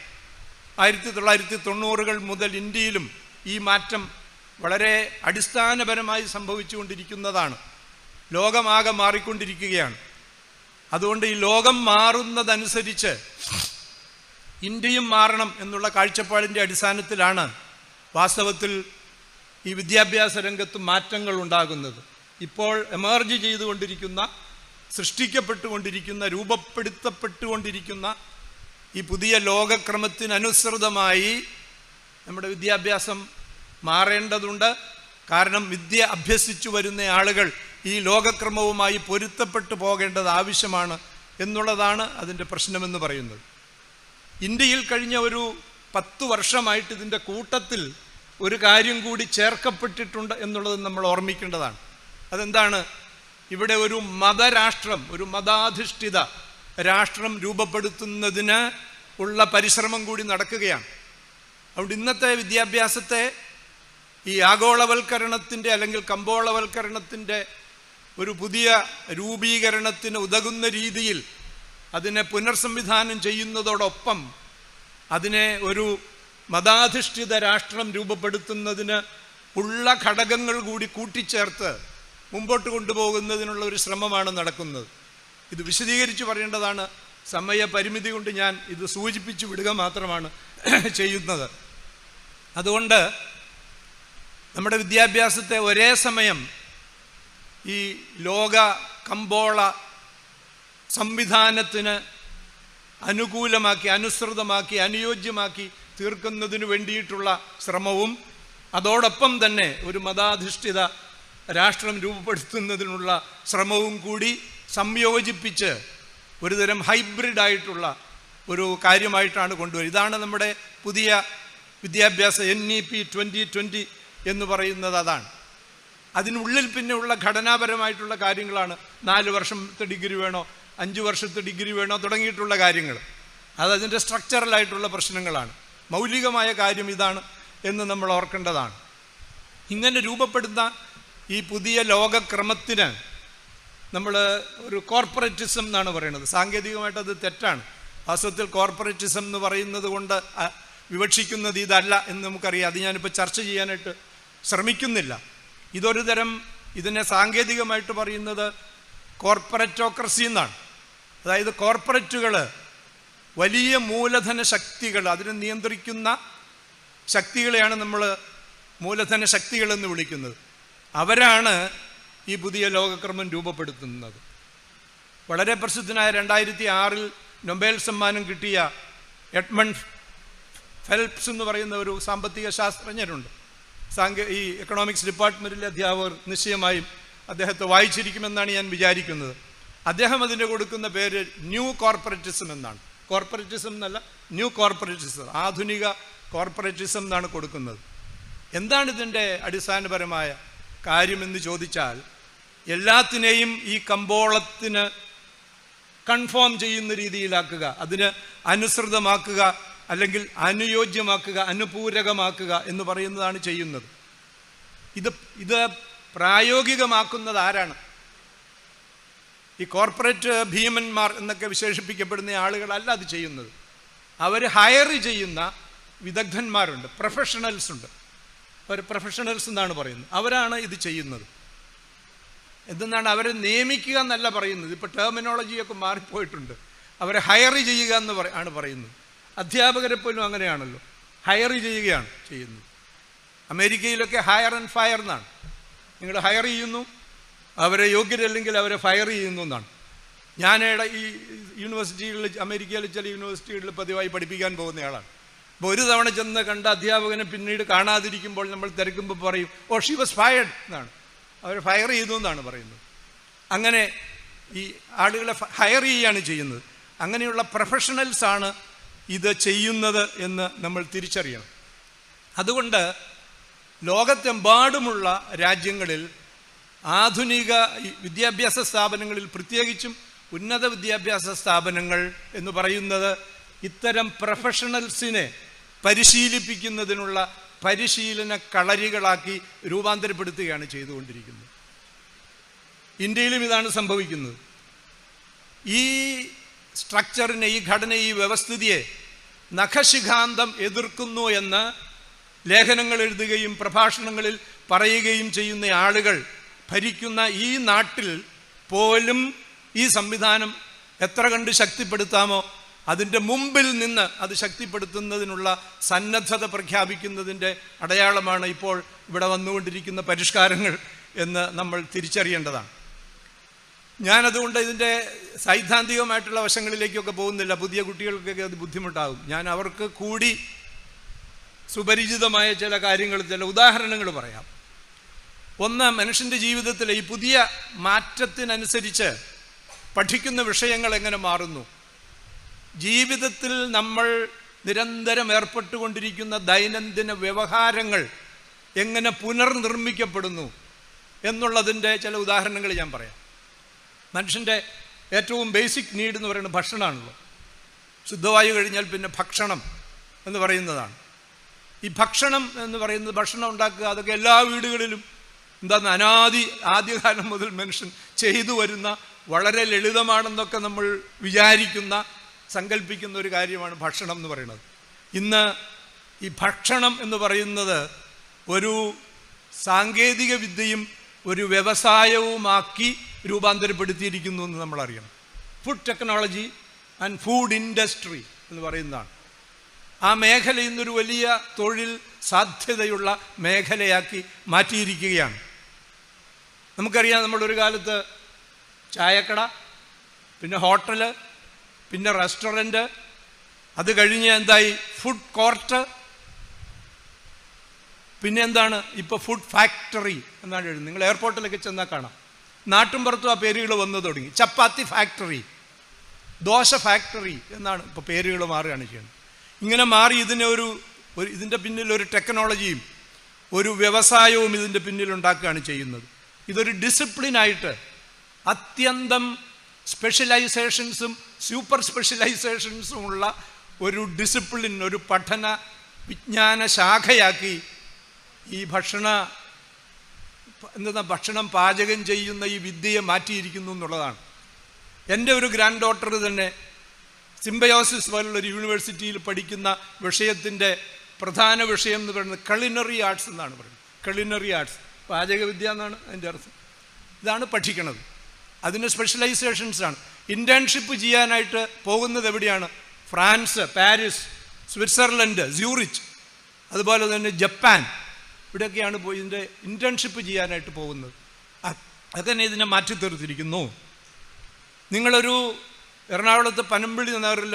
1990 മുതൽ ഇന്ത്യയിലും ഈ മാറ്റം വളരെ അടിസ്ഥാനപരമായി സംഭവിച്ചുകൊണ്ടിരിക്കുന്നതാണ്. ലോകമാകെ മാറിക്കൊണ്ടിരിക്കുകയാണ്. അതുകൊണ്ട് ഈ ലോകം മാറുന്നതനുസരിച്ച് ഇന്ത്യയും മാറണം എന്നുള്ള കാഴ്ചപ്പാടിൻ്റെ അടിസ്ഥാനത്തിലാണ് വാസ്തവത്തിൽ ഈ വിദ്യാഭ്യാസ രംഗത്ത് മാറ്റങ്ങൾ ഉണ്ടാകുന്നത്. ഇപ്പോൾ എമർജ് ചെയ്തുകൊണ്ടിരിക്കുന്ന, സൃഷ്ടിക്കപ്പെട്ടുകൊണ്ടിരിക്കുന്ന, രൂപപ്പെടുത്തപ്പെട്ടുകൊണ്ടിരിക്കുന്ന ഈ പുതിയ ലോകക്രമത്തിനനുസൃതമായി നമ്മുടെ വിദ്യാഭ്യാസം മാറേണ്ടതുണ്ട്. കാരണം വിദ്യ അഭ്യസിച്ചു വരുന്ന ആളുകൾ ഈ ലോകക്രമവുമായി പൊരുത്തപ്പെട്ടു പോകേണ്ടത് ആവശ്യമാണ് എന്നുള്ളതാണ് അതിൻ്റെ പ്രശ്നമെന്ന് പറയുന്നത്. ഇന്ത്യയിൽ കഴിഞ്ഞ ഒരു 10 വർഷമായിട്ട് ഇതിൻ്റെ കൂട്ടത്തിൽ ഒരു കാര്യം കൂടി ചേർക്കപ്പെട്ടിട്ടുണ്ട് എന്നുള്ളത് നമ്മൾ ഓർമ്മിക്കേണ്ടതാണ്. അതെന്താണ്? ഇവിടെ ഒരു മതരാഷ്ട്രം, ഒരു മതാധിഷ്ഠിത രാഷ്ട്രം രൂപപ്പെടുത്തുന്നതിന് ഉള്ള പരിശ്രമം കൂടി നടക്കുകയാണ്. അതുകൊണ്ട് ഇന്നത്തെ വിദ്യാഭ്യാസത്തെ ഈ ആഗോളവൽക്കരണത്തിൻ്റെ അല്ലെങ്കിൽ കമ്പോളവൽക്കരണത്തിൻ്റെ ഒരു പുതിയ രൂപീകരണത്തിന് ഉതകുന്ന രീതിയിൽ അതിനെ പുനർസംവിധാനം ചെയ്യുന്നതോടൊപ്പം അതിനെ ഒരു മതാധിഷ്ഠിത രാഷ്ട്രം രൂപപ്പെടുത്തുന്നതിന് ഉള്ള ഘടകങ്ങൾ കൂടി കൂട്ടിച്ചേർത്ത് മുമ്പോട്ട് കൊണ്ടുപോകുന്നതിനുള്ള ഒരു ശ്രമമാണ് നടക്കുന്നത്. ഇത് വിശദീകരിച്ച് പറയേണ്ടതാണ്. സമയപരിമിതി കൊണ്ട് ഞാൻ ഇത് സൂചിപ്പിച്ചു വിടുക മാത്രമാണ് ചെയ്യുന്നത്. അതുകൊണ്ട് നമ്മുടെ വിദ്യാഭ്യാസത്തെ ഒരേ സമയം ഈ ലോക കമ്പോള സംവിധാനത്തിന് അനുകൂലമാക്കി, അനുസൃതമാക്കി, അനുയോജ്യമാക്കി തീർക്കുന്നതിന് വേണ്ടിയിട്ടുള്ള ശ്രമവും അതോടൊപ്പം തന്നെ ഒരു മതാധിഷ്ഠിത രാഷ്ട്രം രൂപപ്പെടുത്തുന്നതിനുള്ള ശ്രമവും കൂടി സംയോജിപ്പിച്ച് ഒരുതരം ഹൈബ്രിഡായിട്ടുള്ള ഒരു കാര്യമായിട്ടാണ് കൊണ്ടുവരുന്നത്. ഇതാണ് നമ്മുടെ പുതിയ വിദ്യാഭ്യാസ NEP 2020 എന്ന് പറയുന്നത്. അതാണ് അതിനുള്ളിൽ പിന്നെ ഉള്ള ഘടനാപരമായിട്ടുള്ള കാര്യങ്ങളാണ്. 4 വർഷത്തെ ഡിഗ്രി വേണോ, 5 വർഷത്തെ ഡിഗ്രി വേണോ തുടങ്ങിയിട്ടുള്ള കാര്യങ്ങൾ. അതതിൻ്റെ സ്ട്രക്ചറലായിട്ടുള്ള പ്രശ്നങ്ങളാണ്. മൗലികമായ കാര്യം ഇതാണ് എന്ന് നമ്മൾ ഓർക്കേണ്ടതാണ്. ഇങ്ങനെ രൂപപ്പെടുന്ന ഈ പുതിയ ലോകക്രമത്തിന് നമ്മൾ ഒരു കോർപ്പറേറ്റിസം എന്നാണ് പറയുന്നത്. സാങ്കേതികമായിട്ട് അത് തെറ്റാണ്. വാസ്തവത്തിൽ കോർപ്പറേറ്റിസം എന്ന് പറയുന്നത് കൊണ്ട് വിവക്ഷിക്കുന്നത് ഇതല്ല എന്ന് നമുക്കറിയാം. അത് ഞാനിപ്പോൾ ചർച്ച ചെയ്യാനായിട്ട് ശ്രമിക്കുന്നില്ല. ഇതൊരു തരം, ഇതിനെ സാങ്കേതികമായിട്ട് പറയുന്നത് കോർപ്പറേറ്റോക്രസി എന്നാണ്. അതായത് കോർപ്പറേറ്റുകൾ വലിയ മൂലധന ശക്തികൾ, അതിനെ നിയന്ത്രിക്കുന്ന ശക്തികളെയാണ് നമ്മൾ മൂലധന ശക്തികളെന്ന് വിളിക്കുന്നത്. അവരാണ് ഈ പുതിയ ലോകക്രമം രൂപപ്പെടുത്തുന്നത്. വളരെ പ്രസിദ്ധനായ 2006 നൊബേൽ സമ്മാനം കിട്ടിയ എഡ്മണ്ട് ഫെൽപ്സ് എന്ന് പറയുന്ന ഒരു സാമ്പത്തിക ശാസ്ത്രജ്ഞരുണ്ട്. ഈ എക്കണോമിക്സ് ഡിപ്പാർട്ട്മെൻറ്റിലെ അധ്യാപകർ നിശ്ചയമായും അദ്ദേഹത്തെ വായിച്ചിരിക്കുമെന്നാണ് ഞാൻ വിചാരിക്കുന്നത്. അദ്ദേഹം അതിന് കൊടുക്കുന്ന പേര് ന്യൂ കോർപ്പറേറ്റിസം എന്നാണ്. കോർപ്പറേറ്റിസം എന്നല്ല, ന്യൂ കോർപ്പറേറ്റിസം, ആധുനിക കോർപ്പറേറ്റിസം എന്നാണ് കൊടുക്കുന്നത്. എന്താണ് ഇതിൻ്റെ അടിസ്ഥാനപരമായ കാര്യമെന്ന് ചോദിച്ചാൽ, എല്ലാത്തിനെയും ഈ കമ്പോളത്തിന് കൺഫേം ചെയ്യുന്ന രീതിയിലാക്കുക, അതിന് അനുസൃതമാക്കുക, അല്ലെങ്കിൽ അനുയോജ്യമാക്കുക, അനുപൂരകമാക്കുക എന്ന് പറയുന്നതാണ് ചെയ്യുന്നത്. ഇത് പ്രായോഗികമാക്കുന്നത് ആരാണ്? ഈ കോർപ്പറേറ്റ് ഭീമന്മാർ എന്നൊക്കെ വിശേഷിപ്പിക്കപ്പെടുന്ന ആളുകളല്ല അത് ചെയ്യുന്നത്. അവർ ഹയർ ചെയ്യുന്ന വിദഗ്ധന്മാരുണ്ട്, പ്രൊഫഷണൽസ് ഉണ്ട്. അവർ പ്രൊഫഷണൽസ് എന്നാണ് പറയുന്നത്. അവരാണ് ഇത് ചെയ്യുന്നത്. എന്തെന്നാണ് അവരെ നിയമിക്കുക എന്നല്ല പറയുന്നത്. ഇപ്പോൾ ടെർമിനോളജിയൊക്കെ മാറിപ്പോയിട്ടുണ്ട്. അവരെ ഹയർ ചെയ്യുക എന്ന് ആണ് പറയുന്നത്. അധ്യാപകരെ പോലും അങ്ങനെയാണല്ലോ, ഹയർ ചെയ്യുകയാണ് ചെയ്യുന്നത്. അമേരിക്കയിലൊക്കെ ഹയർ ആൻഡ് ഫയർ എന്നാണ്. നിങ്ങൾ ഹയർ ചെയ്യുന്നു, അവരെ യോഗ്യരല്ലെങ്കിൽ അവരെ ഫയർ ചെയ്യുന്നു എന്നാണ്. ഞാൻ ഈ യൂണിവേഴ്സിറ്റികളിൽ, അമേരിക്കയിലെ ചില യൂണിവേഴ്സിറ്റികളിൽ പതിവായി പഠിപ്പിക്കാൻ പോകുന്നയാളാണ്. അപ്പോൾ ഒരു തവണ ചെന്ന് കണ്ട അധ്യാപകനെ പിന്നീട് കാണാതിരിക്കുമ്പോൾ നമ്മൾ തിരക്കുമ്പോൾ പറയും, ഓ ഷീ വാസ് ഫയർഡ് എന്നാണ്. അവർ ഫയർ ചെയ്തു എന്നാണ് പറയുന്നത്. അങ്ങനെ ഈ ആളുകളെ ഹയർ ചെയ്യുകയാണ് ചെയ്യുന്നത്. അങ്ങനെയുള്ള പ്രൊഫഷണൽസാണ് ഇത് ചെയ്യുന്നത് എന്ന് നമ്മൾ തിരിച്ചറിയണം. അതുകൊണ്ട് ലോകത്തെമ്പാടുമുള്ള രാജ്യങ്ങളിൽ ആധുനിക വിദ്യാഭ്യാസ സ്ഥാപനങ്ങളിൽ, പ്രത്യേകിച്ചും ഉന്നത വിദ്യാഭ്യാസ സ്ഥാപനങ്ങൾ എന്ന് പറയുന്നത് ഇത്തരം പ്രൊഫഷണൽസിനെ പരിശീലിപ്പിക്കുന്നതിനുള്ള പരിശീലന കളരികളാക്കി രൂപാന്തരപ്പെടുത്തുകയാണ് ചെയ്തുകൊണ്ടിരിക്കുന്നത്. ഇന്ത്യയിലും ഇതാണ് സംഭവിക്കുന്നത്. ഈ സ്ട്രക്ചറിനെ, ഈ ഘടനയെ, ഈ വ്യവസ്ഥിതിയെ നഖശിഖാന്തം എതിർക്കുന്നു എന്ന് ലേഖനങ്ങൾ എഴുതുകയും പ്രഭാഷണങ്ങളിൽ പറയുകയും ചെയ്യുന്ന ആളുകൾ ഭരിക്കുന്ന ഈ നാട്ടിൽ പോലും ഈ സംവിധാനം എത്ര കണ്ട് ശക്തിപ്പെടുത്താമോ അതിൻ്റെ മുമ്പിൽ നിന്ന് അത് ശക്തിപ്പെടുത്തുന്നതിനുള്ള സന്നദ്ധത പ്രഖ്യാപിക്കുന്നതിൻ്റെ അടയാളമാണ് ഇപ്പോൾ ഇവിടെ വന്നുകൊണ്ടിരിക്കുന്ന പരിഷ്കാരങ്ങൾ എന്ന് നമ്മൾ തിരിച്ചറിയേണ്ടതാണ്. ഞാനതുകൊണ്ട് ഇതിൻ്റെ സൈദ്ധാന്തികമായിട്ടുള്ള വശങ്ങളിലേക്കൊക്കെ പോകുന്നില്ല. പുതിയ കുട്ടികൾക്കൊക്കെ അത് ബുദ്ധിമുട്ടാകും. ഞാൻ അവർക്ക് കൂടി സുപരിചിതമായ ചില കാര്യങ്ങൾ, ചില ഉദാഹരണങ്ങൾ പറയാം. ഒന്ന്, മനുഷ്യൻ്റെ ജീവിതത്തിലെ ഈ പുതിയ മാറ്റത്തിനനുസരിച്ച് പഠിക്കുന്ന വിഷയങ്ങൾ എങ്ങനെ മാറുന്നു, ജീവിതത്തിൽ നമ്മൾ നിരന്തരം ഏർപ്പെട്ടുകൊണ്ടിരിക്കുന്ന ദൈനംദിന വ്യവഹാരങ്ങൾ എങ്ങനെ പുനർനിർമ്മിക്കപ്പെടുന്നു എന്നുള്ളതിൻ്റെ ചില ഉദാഹരണങ്ങൾ ഞാൻ പറയാം. മനുഷ്യൻ്റെ ഏറ്റവും ബേസിക് നീഡ് എന്ന് പറയുന്നത് ഭക്ഷണമാണല്ലോ. ശുദ്ധവായു കഴിഞ്ഞാൽ പിന്നെ ഭക്ഷണം എന്ന് പറയുന്നതാണ്. ഈ ഭക്ഷണം എന്ന് പറയുന്നത്, ഭക്ഷണം ഉണ്ടാക്കുക, അതൊക്കെ എല്ലാ വീടുകളിലും എന്താണ് ആദ്യകാലം മുതൽ മനുഷ്യൻ ചെയ്തു വരുന്ന, വളരെ ലളിതമാണെന്നൊക്കെ നമ്മൾ വിചാരിക്കുന്ന, സങ്കല്പിക്കുന്ന ഒരു കാര്യമാണ് ഭക്ഷണം എന്ന് പറയുന്നത്. ഇന്ന് ഈ ഭക്ഷണം എന്ന് പറയുന്നത് ഒരു സാങ്കേതിക വിദ്യയും ഒരു വ്യവസായവുമാക്കി രൂപാന്തരപ്പെടുത്തിയിരിക്കുന്നു എന്ന് നമ്മൾ അറിയണം. Food technology and food industry എന്ന് പറയുന്നതാണ്. ആ മേഖല ഇന്നൊരു വലിയ തൊഴിൽ സാധ്യതയുള്ള മേഖലയാക്കി മാറ്റിയിരിക്കുകയാണ്. നമുക്കറിയാം, നമ്മളൊരു കാലത്ത് ചായക്കട, പിന്നെ ഹോട്ടല്, പിന്നെ റെസ്റ്റോറൻറ്റ്, അത് കഴിഞ്ഞ് എന്തായി ഫുഡ് കോർട്ട്, പിന്നെ എന്താണ് ഇപ്പോൾ ഫുഡ് ഫാക്ടറി എന്നാണ് എഴുതുന്നത്. നിങ്ങൾ എയർപോർട്ടിലൊക്കെ ചെന്നാൽ കാണാം. നാട്ടുംപുറത്തും ആ പേരുകൾ വന്നു തുടങ്ങി. ചപ്പാത്തി ഫാക്ടറി, ദോശ ഫാക്ടറി എന്നാണ് ഇപ്പോൾ പേരുകൾ മാറുകയാണ് ചെയ്യുന്നത്. ഇങ്ങനെ മാറി ഇതിൻ്റെ പിന്നിൽ ഒരു ടെക്നോളജിയും ഒരു വ്യവസായവും ഇതിൻ്റെ പിന്നിൽ ഉണ്ടാക്കുകയാണ് ചെയ്യുന്നത്. ഇതൊരു ഡിസിപ്ലിനായിട്ട് അത്യന്തം സ്പെഷ്യലൈസേഷൻസും സൂപ്പർ സ്പെഷ്യലൈസേഷൻസുമുള്ള ഒരു ഡിസിപ്ലിൻ, ഒരു പഠന വിജ്ഞാന ശാഖയാക്കി ഈ ഭക്ഷണം പാചകം ചെയ്യുന്ന ഈ വിദ്യയെ മാറ്റിയിരിക്കുന്നു എന്നുള്ളതാണ്. എൻ്റെ ഒരു ഗ്രാൻഡ് ഡോട്ടർ തന്നെ സിംബയോസിസ് പോലുള്ളൊരു യൂണിവേഴ്സിറ്റിയിൽ പഠിക്കുന്ന വിഷയത്തിൻ്റെ പ്രധാന വിഷയം എന്ന് പറയുന്നത് കള്ളിനറി ആർട്സ് എന്നാണ് പറയുന്നത്. കള്ളിനറി ആർട്സ്, പാചകവിദ്യ എന്നാണ് അതിൻ്റെ അർത്ഥം. ഇതാണ് പഠിക്കണത്. അതിന് സ്പെഷ്യലൈസേഷൻസാണ്. ഇൻറ്റേൺഷിപ്പ് ചെയ്യാനായിട്ട് പോകുന്നത് എവിടെയാണ്? ഫ്രാൻസ്, പാരീസ്, സ്വിറ്റ്സർലൻഡ്, സ്യൂറിച്ച്, അതുപോലെ തന്നെ ജപ്പാൻ, ഇവിടെയൊക്കെയാണ് പോയി ഇതിൻ്റെ ഇൻറ്റേൺഷിപ്പ് ചെയ്യാനായിട്ട് പോകുന്നത്. അതന്നെ ഇതിനെ മാറ്റിത്തീർത്തിരിക്കുന്നു. നിങ്ങളൊരു എറണാകുളത്ത് പനമ്പിള്ളി നഗറിൽ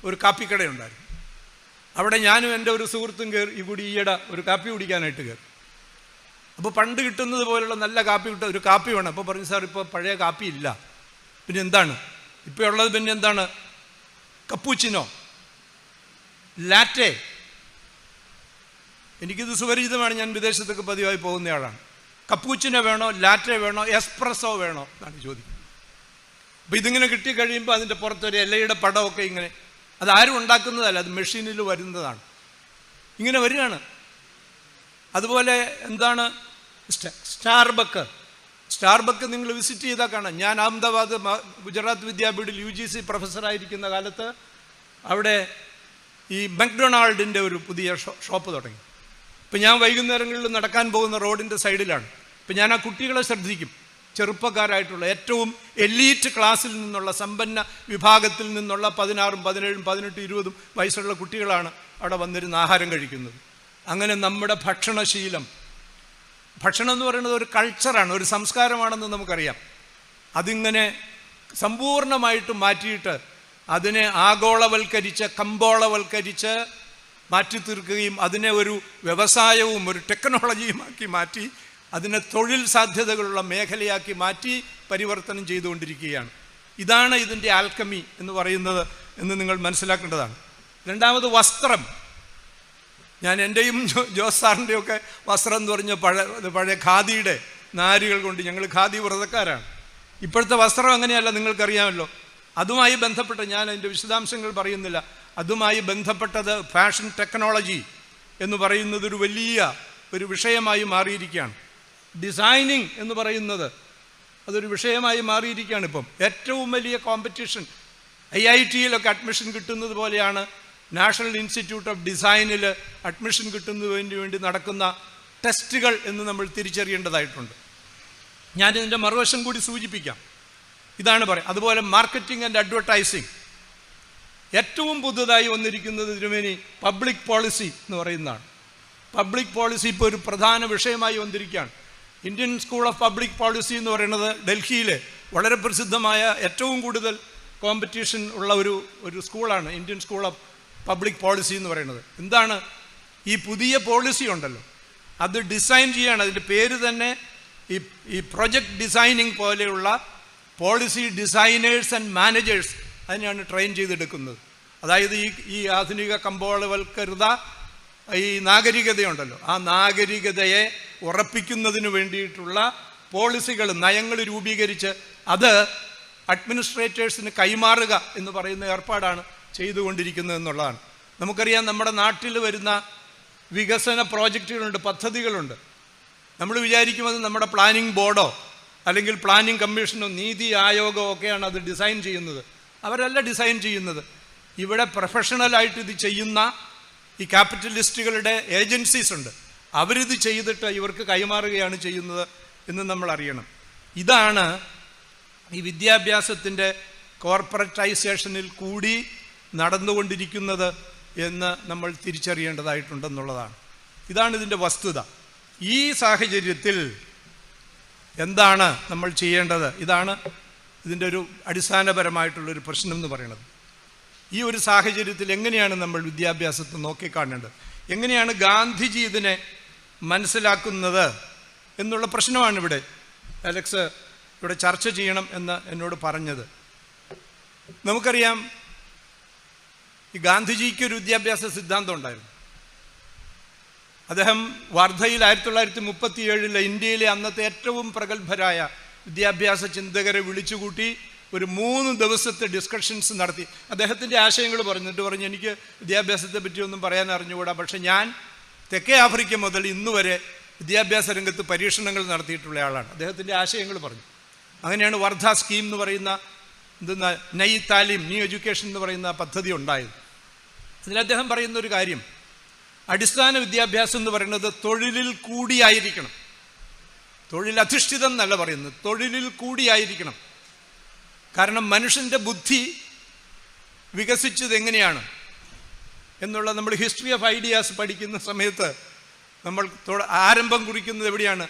ഒരു കാപ്പിക്കടയുണ്ടായിരുന്നു. അവിടെ ഞാനും എൻ്റെ ഒരു സുഹൃത്തും ഈയിടെ ഒരു കാപ്പി കുടിക്കാനായിട്ട് കയറി. അപ്പോൾ പണ്ട് കിട്ടുന്നത് പോലുള്ള നല്ല കാപ്പി ഒരു കാപ്പി വേണം. അപ്പോൾ പറഞ്ഞു, സാർ ഇപ്പോൾ പഴയ കാപ്പി ഇല്ല. പിന്നെ എന്താണ് ഇപ്പോൾ ഉള്ളത്? പിന്നെ എന്താണ്? കപ്പൂച്ചിനോ, ലാറ്റെ. എനിക്കിത് സുപരിചിതമാണ്. ഞാൻ വിദേശത്തൊക്കെ പതിവായി പോകുന്നയാളാണ്. കപ്പൂച്ചിനോ വേണോ, ലാറ്റെ വേണോ, എസ്പ്രസോ വേണോ എന്നാണ് ചോദിക്കുന്നത്. അപ്പോൾ ഇതിങ്ങനെ കിട്ടിക്കഴിയുമ്പോൾ അതിൻ്റെ പുറത്തൊരു ഇലയുടെ പടമൊക്കെ ഇങ്ങനെ, അതാരും ഉണ്ടാക്കുന്നതല്ല, അത് മെഷീനിൽ വരുന്നതാണ്. ഇങ്ങനെ വരികയാണ്. അതുപോലെ എന്താണ് സ്റ്റാർബക്ക് നിങ്ങൾ വിസിറ്റ് ചെയ്താൽ കാണാം. ഞാൻ അഹമ്മദാബാദ് ഗുജറാത്ത് വിദ്യാപീഠിൽ UGC പ്രൊഫസറായിരിക്കുന്ന കാലത്ത് അവിടെ ഈ മക്ഡൊണാൾഡിൻ്റെ ഒരു പുതിയ ഷോപ്പ് തുടങ്ങി. ഇപ്പം ഞാൻ വൈകുന്നേരങ്ങളിൽ നടക്കാൻ പോകുന്ന റോഡിൻ്റെ സൈഡിലാണ്. ഇപ്പം ഞാൻ ആ കുട്ടികളെ ശ്രദ്ധിക്കും. ചെറുപ്പക്കാരായിട്ടുള്ള ഏറ്റവും എലീറ്റ് ക്ലാസ്സിൽ നിന്നുള്ള, സമ്പന്ന വിഭാഗത്തിൽ നിന്നുള്ള 16, 17, 18, 20 വയസ്സുള്ള കുട്ടികളാണ് അവിടെ വന്നിരുന്ന് ആഹാരം കഴിക്കുന്നത്. അങ്ങനെ നമ്മുടെ ഭക്ഷണശീലം, ഭക്ഷണം എന്ന് പറയുന്നത് ഒരു കൾച്ചറാണ്, ഒരു സംസ്കാരമാണെന്ന് നമുക്കറിയാം. അതിങ്ങനെ സമ്പൂർണ്ണമായിട്ട് മാറ്റിയിട്ട് അതിനെ ആഗോളവൽക്കരിച്ച്, കമ്പോളവൽക്കരിച്ച് മാറ്റിത്തീർക്കുകയും അതിനെ ഒരു വ്യവസായവും ഒരു ടെക്നോളജിയുമാക്കി മാറ്റി അതിനെ തൊഴിൽ സാധ്യതകളുള്ള മേഖലയാക്കി മാറ്റി പരിവർത്തനം ചെയ്തുകൊണ്ടിരിക്കുകയാണ്. ഇതാണ് ഇതിൻ്റെ ആൽക്കമി എന്ന് പറയുന്നത് എന്ന് നിങ്ങൾ മനസ്സിലാക്കേണ്ടതാണ്. രണ്ടാമത് വസ്ത്രം. ഞാൻ എൻ്റെയും ജോസ് സാറിൻ്റെയും ഒക്കെ വസ്ത്രം എന്ന് പറഞ്ഞ പഴയ ഖാദിയുടെ നാരുകൾ കൊണ്ട്, ഞങ്ങൾ ഖാദി വ്രതക്കാരാണ്. ഇപ്പോഴത്തെ വസ്ത്രം അങ്ങനെയല്ല, നിങ്ങൾക്കറിയാമല്ലോ. അതുമായി ബന്ധപ്പെട്ട് ഞാൻ അതിൻ്റെ വിശദാംശങ്ങൾ പറയുന്നില്ല. അതുമായി ബന്ധപ്പെട്ടത് ഫാഷൻ ടെക്നോളജി എന്ന് പറയുന്നത് ഒരു വലിയ ഒരു വിഷയമായി മാറിയിരിക്കുകയാണ്. ഡിസൈനിങ് എന്ന് പറയുന്നത് അതൊരു വിഷയമായി മാറിയിരിക്കുകയാണ്. ഇപ്പം ഏറ്റവും വലിയ കോമ്പറ്റീഷൻ IIT-യിലൊക്കെ അഡ്മിഷൻ കിട്ടുന്നത് പോലെയാണ് നാഷണൽ ഇൻസ്റ്റിറ്റ്യൂട്ട് ഓഫ് ഡിസൈനിൽ അഡ്മിഷൻ കിട്ടുന്നതിന് വേണ്ടി നടക്കുന്ന ടെസ്റ്റുകൾ എന്ന് നമ്മൾ തിരിച്ചറിയേണ്ടതായിട്ടുണ്ട്. ഞാനിതിൻ്റെ മറുവശം കൂടി സൂചിപ്പിക്കാം. ഇതാണ് പറയാം. അതുപോലെ മാർക്കറ്റിംഗ് ആൻഡ് അഡ്വർടൈസിങ് ഏറ്റവും പുതുതായി വന്നിരിക്കുന്നത് തിരുമേനി പബ്ലിക് പോളിസി എന്ന് പറയുന്നതാണ്. പബ്ലിക് പോളിസി ഇപ്പോൾ ഒരു പ്രധാന വിഷയമായി വന്നിരിക്കുകയാണ്. Indian school of public policy എന്ന് പറയുന്നത് ഡൽഹിയിലെ വളരെ പ്രസിദ്ധമായ ഏറ്റവും കൂടുതൽ കോമ്പറ്റീഷൻ ഉള്ള ഒരു സ്കൂളാണ് Indian school of public policy എന്ന് പറയുന്നത്. എന്താണ് ഈ പുതിയ പോളിസി ഉണ്ടല്ലോ, അത് ഡിസൈൻ ചെയ്യാണ്. അതിൻ്റെ പേര് തന്നെ ഈ പ്രൊജക്ട് ഡിസൈനിങ് പോലെയുള്ള പോളിസി ഡിസൈനേഴ്സ് ആൻഡ് മാനേജേഴ്സ് അതിനെയാണ് ട്രെയിൻ ചെയ്തെടുക്കുന്നത്. അതായത് ഈ ആധുനിക കമ്പോളവൽക്കൃത ഈ നാഗരികതയുണ്ടല്ലോ, ആ നാഗരികതയെ ഉറപ്പിക്കുന്നതിന് വേണ്ടിയിട്ടുള്ള പോളിസികൾ, നയങ്ങൾ രൂപീകരിച്ച് അത് അഡ്മിനിസ്ട്രേറ്റേഴ്സിന് കൈമാറുക എന്ന് പറയുന്ന ഏർപ്പാടാണ് ചെയ്തുകൊണ്ടിരിക്കുന്നത് എന്നുള്ളതാണ്. നമുക്കറിയാം, നമ്മുടെ നാട്ടിൽ വരുന്ന വികസന പ്രോജക്റ്റുകളുണ്ട്, പദ്ധതികളുണ്ട്. നമ്മൾ വിചാരിക്കും അത് നമ്മുടെ പ്ലാനിംഗ് ബോർഡോ അല്ലെങ്കിൽ പ്ലാനിംഗ് കമ്മീഷനോ നീതി ആയോഗോ ഒക്കെയാണ് അത് ഡിസൈൻ ചെയ്യുന്നത്. അവരല്ല ഡിസൈൻ ചെയ്യുന്നത്. ഇവിടെ പ്രൊഫഷണലായിട്ട് ഇത് ചെയ്യുന്ന ഈ ക്യാപിറ്റലിസ്റ്റുകളുടെ ഏജൻസീസ് ഉണ്ട്. അവരിത് ചെയ്തിട്ട് ഇവർക്ക് കൈമാറുകയാണ് ചെയ്യുന്നത് എന്ന് നമ്മൾ അറിയണം. ഇതാണ് ഈ വിദ്യാഭ്യാസത്തിൻ്റെ കോർപ്പറേറ്റൈസേഷനിൽ കൂടി നടന്നുകൊണ്ടിരിക്കുന്നത് എന്ന് നമ്മൾ തിരിച്ചറിയേണ്ടതായിട്ടുണ്ടെന്നുള്ളതാണ്. ഇതാണ് ഇതിൻ്റെ വസ്തുത. ഈ സാഹചര്യത്തിൽ എന്താണ് നമ്മൾ ചെയ്യേണ്ടത്? ഇതാണ് ഇതിൻ്റെ ഒരു അടിസ്ഥാനപരമായിട്ടുള്ളൊരു പ്രശ്നം എന്ന് പറയുന്നത്. ഈ ഒരു സാഹചര്യത്തിൽ എങ്ങനെയാണ് നമ്മൾ വിദ്യാഭ്യാസത്തെ നോക്കിക്കാണേണ്ടത്, എങ്ങനെയാണ് ഗാന്ധിജി ഇതിനെ മനസ്സിലാക്കുന്നത് എന്നുള്ള പ്രശ്നമാണ് ഇവിടെ അലക്സ് ഇവിടെ ചർച്ച ചെയ്യണം എന്ന് എന്നോട് പറഞ്ഞത്. നമുക്കറിയാം, ഈ ഗാന്ധിജിക്ക് ഒരു വിദ്യാഭ്യാസ സിദ്ധാന്തം ഉണ്ടായിരുന്നു. അദ്ദേഹം വാർധയിൽ 1937 ഇന്ത്യയിലെ അന്നത്തെ ഏറ്റവും പ്രഗത്ഭരായ വിദ്യാഭ്യാസ ചിന്തകരെ വിളിച്ചുകൂട്ടി ഒരു 3 ദിവസത്തെ ഡിസ്കഷൻസ് നടത്തി. അദ്ദേഹത്തിൻ്റെ ആശയങ്ങൾ പറഞ്ഞിട്ട് പറഞ്ഞു, എനിക്ക് വിദ്യാഭ്യാസത്തെ പറ്റിയൊന്നും പറയാൻ അറിഞ്ഞുകൂടാ, പക്ഷെ ഞാൻ തെക്കേ ആഫ്രിക്ക മുതൽ ഇന്ന് വരെ വിദ്യാഭ്യാസ രംഗത്ത് പരീക്ഷണങ്ങൾ നടത്തിയിട്ടുള്ള ആളാണ്. അദ്ദേഹത്തിൻ്റെ ആശയങ്ങൾ പറഞ്ഞു. അങ്ങനെയാണ് വർദ്ധ സ്കീം എന്ന് പറയുന്ന നൈ താലീം, ന്യൂ എഡ്യൂക്കേഷൻ എന്ന് പറയുന്ന പദ്ധതി ഉണ്ടായത്. അതിൽ അദ്ദേഹം പറയുന്ന ഒരു കാര്യം, അടിസ്ഥാന വിദ്യാഭ്യാസം എന്ന് പറയുന്നത് തൊഴിലിൽ കൂടിയായിരിക്കണം. തൊഴിലധിഷ്ഠിതം എന്നല്ല പറയുന്നത്, തൊഴിലിൽ കൂടിയായിരിക്കണം. കാരണം മനുഷ്യൻ്റെ ബുദ്ധി വികസിച്ചത് എങ്ങനെയാണ് എന്നുള്ള നമ്മൾ ഹിസ്റ്ററി ഓഫ് ഐഡിയാസ് പഠിക്കുന്ന സമയത്ത് നമ്മൾ ആരംഭം കുറിക്കുന്നത് എവിടെയാണ്?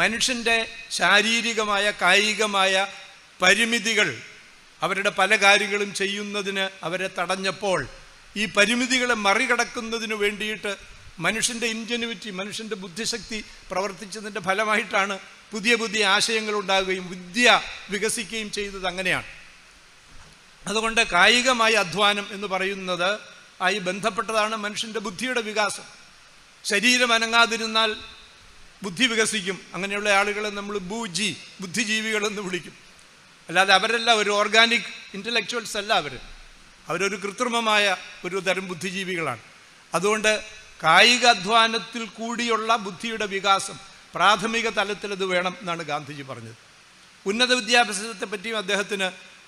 മനുഷ്യൻ്റെ ശാരീരികമായ കായികമായ പരിമിതികൾ അവരുടെ പല കാര്യങ്ങളും ചെയ്യുന്നതിന് അവരെ തടഞ്ഞപ്പോൾ ഈ പരിമിതികളെ മറികടക്കുന്നതിന് വേണ്ടിയിട്ട് മനുഷ്യൻ്റെ ഇൻജെന്യൂറ്റി, മനുഷ്യൻ്റെ ബുദ്ധിശക്തി പ്രവർത്തിച്ചതിൻ്റെ ഫലമായിട്ടാണ് പുതിയ പുതിയ ആശയങ്ങൾ ഉണ്ടാകുകയും വിദ്യ വികസിക്കുകയും ചെയ്തത്. അങ്ങനെയാണ്. അതുകൊണ്ട് കായികമായ അധ്വാനം എന്ന് പറയുന്നത് ആയി ബന്ധപ്പെട്ടതാണ് മനുഷ്യൻ്റെ ബുദ്ധിയുടെ വികാസം. ശരീരം അനങ്ങാതിരുന്നാൽ ബുദ്ധി വികസിക്കും. അങ്ങനെയുള്ള ആളുകളെ നമ്മൾ ബുദ്ധിജീവികളെന്ന് വിളിക്കും. അല്ലാതെ അവരല്ല ഒരു ഓർഗാനിക് ഇൻ്റലക്ച്വൽസ് അല്ല. അവരൊരു കൃത്രിമമായ ഒരു തരം ബുദ്ധിജീവികളാണ്. അതുകൊണ്ട് കായിക അധ്വാനത്തിൽ കൂടിയുള്ള ബുദ്ധിയുടെ വികാസം പ്രാഥമിക തലത്തിൽ അത് വേണം എന്നാണ് ഗാന്ധിജി പറഞ്ഞത്. ഉന്നത വിദ്യാഭ്യാസത്തെ പറ്റിയും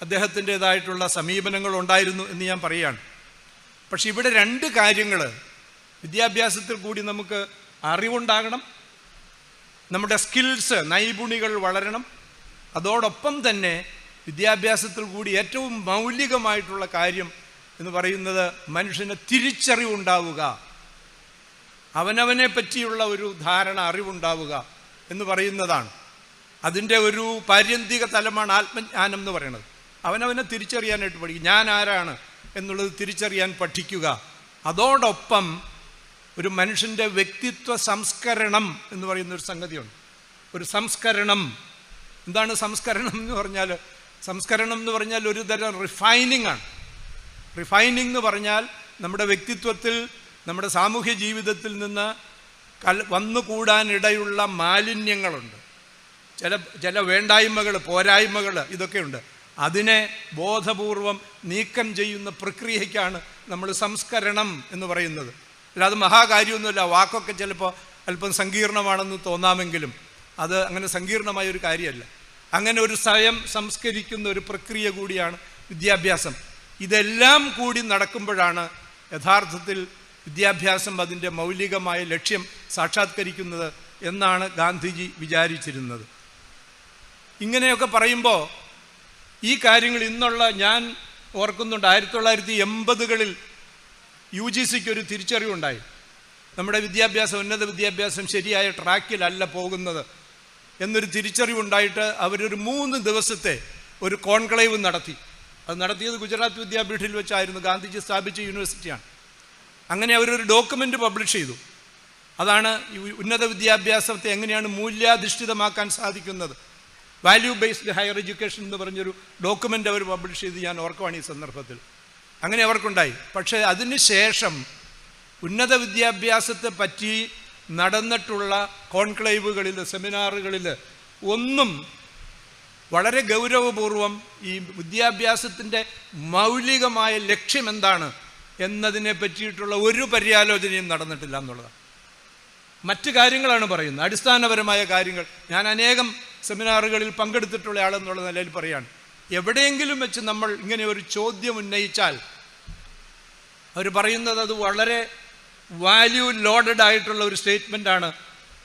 അദ്ദേഹത്തിൻ്റെതായിട്ടുള്ള സമീപനങ്ങൾ ഉണ്ടായിരുന്നു എന്ന് ഞാൻ പറയുകയാണ്. പക്ഷെ ഇവിടെ 2 കാര്യങ്ങൾ, വിദ്യാഭ്യാസത്തിൽ കൂടി നമുക്ക് അറിവുണ്ടാകണം, നമ്മുടെ സ്കിൽസ്, നൈപുണികൾ വളരണം. അതോടൊപ്പം തന്നെ വിദ്യാഭ്യാസത്തിൽ കൂടി ഏറ്റവും മൗലികമായിട്ടുള്ള കാര്യം എന്ന് പറയുന്നത് മനുഷ്യന് തിരിച്ചറിവുണ്ടാവുക, അവനവനെ പറ്റിയുള്ള ഒരു ധാരണ, അറിവുണ്ടാവുക എന്ന് പറയുന്നതാണ്. അതിൻ്റെ ഒരു പാര്യന്തിക തലമാണ് ആത്മജ്ഞാനം എന്ന് പറയുന്നത്. അവനവനെ തിരിച്ചറിയാനായിട്ട് പഠിക്കുക, ഞാൻ ആരാണ് എന്നുള്ളത് തിരിച്ചറിയാൻ പഠിക്കുക. അതോടൊപ്പം ഒരു മനുഷ്യൻ്റെ വ്യക്തിത്വ സംസ്കരണം എന്ന് പറയുന്നൊരു സംഗതിയുണ്ട്. ഒരു സംസ്കരണം. എന്താണ് സംസ്കരണം എന്ന് പറഞ്ഞാൽ? സംസ്കരണം എന്ന് പറഞ്ഞാൽ ഒരു തരം റിഫൈനിങ് ആണ്. റിഫൈനിങ് എന്ന് പറഞ്ഞാൽ നമ്മുടെ വ്യക്തിത്വത്തിൽ, നമ്മുടെ സാമൂഹ്യ ജീവിതത്തിൽ നിന്ന് വന്നുകൂടാനിടയുള്ള മാലിന്യങ്ങളുണ്ട്, ചില വേണ്ടായ്മകൾ, പോരായ്മകൾ, ഇതൊക്കെയുണ്ട്. അതിനെ ബോധപൂർവം നീക്കം ചെയ്യുന്ന പ്രക്രിയയ്ക്കാണ് നമ്മൾ സംസ്കരണം എന്ന് പറയുന്നത്. അല്ലാതെ മഹാകാര്യമൊന്നുമില്ല. വാക്കൊക്കെ ചിലപ്പോൾ അല്പം സങ്കീർണമാണെന്ന് തോന്നാമെങ്കിലും അത് അങ്ങനെ സങ്കീർണമായൊരു കാര്യമല്ല. അങ്ങനെ ഒരു സ്വയം സംസ്കരിക്കുന്ന ഒരു പ്രക്രിയ കൂടിയാണ് വിദ്യാഭ്യാസം. ഇതെല്ലാം കൂടി നടക്കുമ്പോഴാണ് യഥാർത്ഥത്തിൽ വിദ്യാഭ്യാസം അതിൻ്റെ മൗലികമായ ലക്ഷ്യം സാക്ഷാത്കരിക്കുന്നത് എന്നാണ് ഗാന്ധിജി വിചാരിച്ചിരുന്നത്. ഇങ്ങനെയൊക്കെ പറയുമ്പോൾ ഈ കാര്യങ്ങൾ ഇന്നുള്ള ഞാൻ ഓർക്കുന്നുണ്ട്, 1980-കളിൽ UGCക്ക് ഒരു തിരിച്ചറിവുണ്ടായി. നമ്മുടെ വിദ്യാഭ്യാസം, ഉന്നത വിദ്യാഭ്യാസം ശരിയായ ട്രാക്കിലല്ല പോകുന്നത് എന്നൊരു തിരിച്ചറിവുണ്ടായിട്ട് അവരൊരു 3 ദിവസത്തെ ഒരു കോൺക്ലേവ് നടത്തി. അത് നടത്തിയത് ഗുജറാത്ത് വിദ്യാപീഠിൽ വെച്ചായിരുന്നു. ഗാന്ധിജി സ്ഥാപിച്ച യൂണിവേഴ്സിറ്റിയാണ്. അങ്ങനെ അവരൊരു ഡോക്യുമെൻ്റ് പബ്ലിഷ് ചെയ്തു. അതാണ് ഉന്നത വിദ്യാഭ്യാസത്തെ എങ്ങനെയാണ് മൂല്യാധിഷ്ഠിതമാക്കാൻ സാധിക്കുന്നത്, വാല്യൂ ബേസ്ഡ് ഹയർ എഡ്യൂക്കേഷൻ എന്ന് പറഞ്ഞൊരു ഡോക്യുമെൻ്റ് അവർ പബ്ലിഷ് ചെയ്ത് ഞാൻ ഓർക്കുവാണ് ഈ സന്ദർഭത്തിൽ. അങ്ങനെ അവർക്കുണ്ടായി. പക്ഷേ അതിന് ശേഷം ഉന്നത വിദ്യാഭ്യാസത്തെ പറ്റി നടന്നിട്ടുള്ള കോൺക്ലേവുകളിൽ, സെമിനാറുകളിൽ ഒന്നും വളരെ ഗൗരവപൂർവം ഈ വിദ്യാഭ്യാസത്തിൻ്റെ മൗലികമായ ലക്ഷ്യം എന്താണ് എന്നതിനെ പറ്റിയിട്ടുള്ള ഒരു പര്യാലോചനയും നടന്നിട്ടില്ല എന്നുള്ളതാണ്. മറ്റ് കാര്യങ്ങളാണ് പറയുന്നത്, അടിസ്ഥാനപരമായ കാര്യങ്ങൾ. ഞാൻ അനേകം സെമിനാറുകളിൽ പങ്കെടുത്തിട്ടുള്ള ആളെന്നുള്ള നിലയിൽ പറയാണ്, എവിടെയെങ്കിലും വെച്ച് നമ്മൾ ഇങ്ങനെ ഒരു ചോദ്യം ഉന്നയിച്ചാൽ അവർ പറയുന്നത് അത് വളരെ വാല്യൂ ലോഡഡ് ആയിട്ടുള്ള ഒരു സ്റ്റേറ്റ്മെൻ്റാണ്,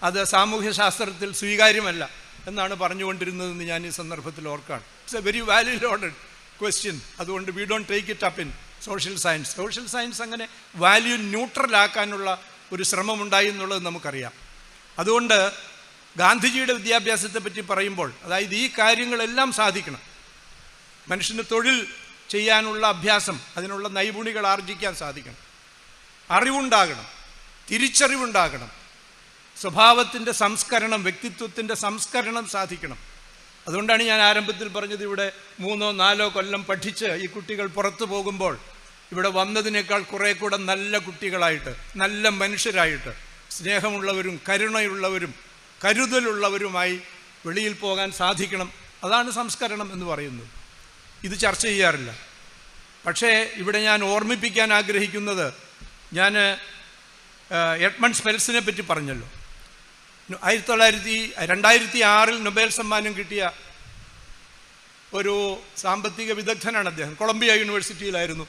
അത് സാമൂഹ്യശാസ്ത്രത്തിൽ സ്വീകാര്യമല്ല എന്നാണ് പറഞ്ഞുകൊണ്ടിരുന്നതെന്ന് ഞാൻ ഈ സന്ദർഭത്തിൽ ഓർക്കാണ്. It's a very value loaded question. അതുകൊണ്ട് we don't take it up in social science. Social science അങ്ങനെ വാല്യൂ ന്യൂട്രലാക്കാനുള്ള ഒരു ശ്രമമുണ്ടായി എന്നുള്ളത് നമുക്കറിയാം. അതുകൊണ്ട് ഗാന്ധിജിയുടെ വിദ്യാഭ്യാസത്തെ പറ്റി പറയുമ്പോൾ, അതായത് ഈ കാര്യങ്ങളെല്ലാം സാധിക്കണം, മനുഷ്യന് തൊഴിൽ ചെയ്യാനുള്ള അഭ്യാസം, അതിനുള്ള നൈപുണികൾ ആർജിക്കാൻ സാധിക്കണം, അറിവുണ്ടാകണം, തിരിച്ചറിവുണ്ടാകണം, സ്വഭാവത്തിൻ്റെ സംസ്കരണം, വ്യക്തിത്വത്തിൻ്റെ സംസ്കരണം സാധിക്കണം. അതുകൊണ്ടാണ് ഞാൻ ആരംഭത്തിൽ പറഞ്ഞത്, ഇവിടെ 3-4 കൊല്ലം പഠിച്ച് ഈ കുട്ടികൾ പുറത്തു പോകുമ്പോൾ ഇവിടെ വന്നതിനേക്കാൾ കുറേ കൂടെ നല്ല കുട്ടികളായിട്ട്, നല്ല മനുഷ്യരായിട്ട്, സ്നേഹമുള്ളവരും കരുണയുള്ളവരും കരുതലുള്ളവരുമായി വെളിയിൽ പോകാൻ സാധിക്കണം. അതാണ് സംസ്കരണം എന്ന് പറയുന്നത്. ഇത് ചർച്ച ചെയ്യാറില്ല. പക്ഷേ ഇവിടെ ഞാൻ ഓർമ്മിപ്പിക്കാൻ ആഗ്രഹിക്കുന്നത്, ഞാൻ എഡ്മണ്ട് സ്പെൽസിനെ പറ്റി പറഞ്ഞല്ലോ. 2006 നൊബേൽ സമ്മാനം കിട്ടിയ ഒരു സാമ്പത്തിക വിദഗ്ധനാണ് അദ്ദേഹം. കൊളംബിയ യൂണിവേഴ്സിറ്റിയിലായിരുന്നു,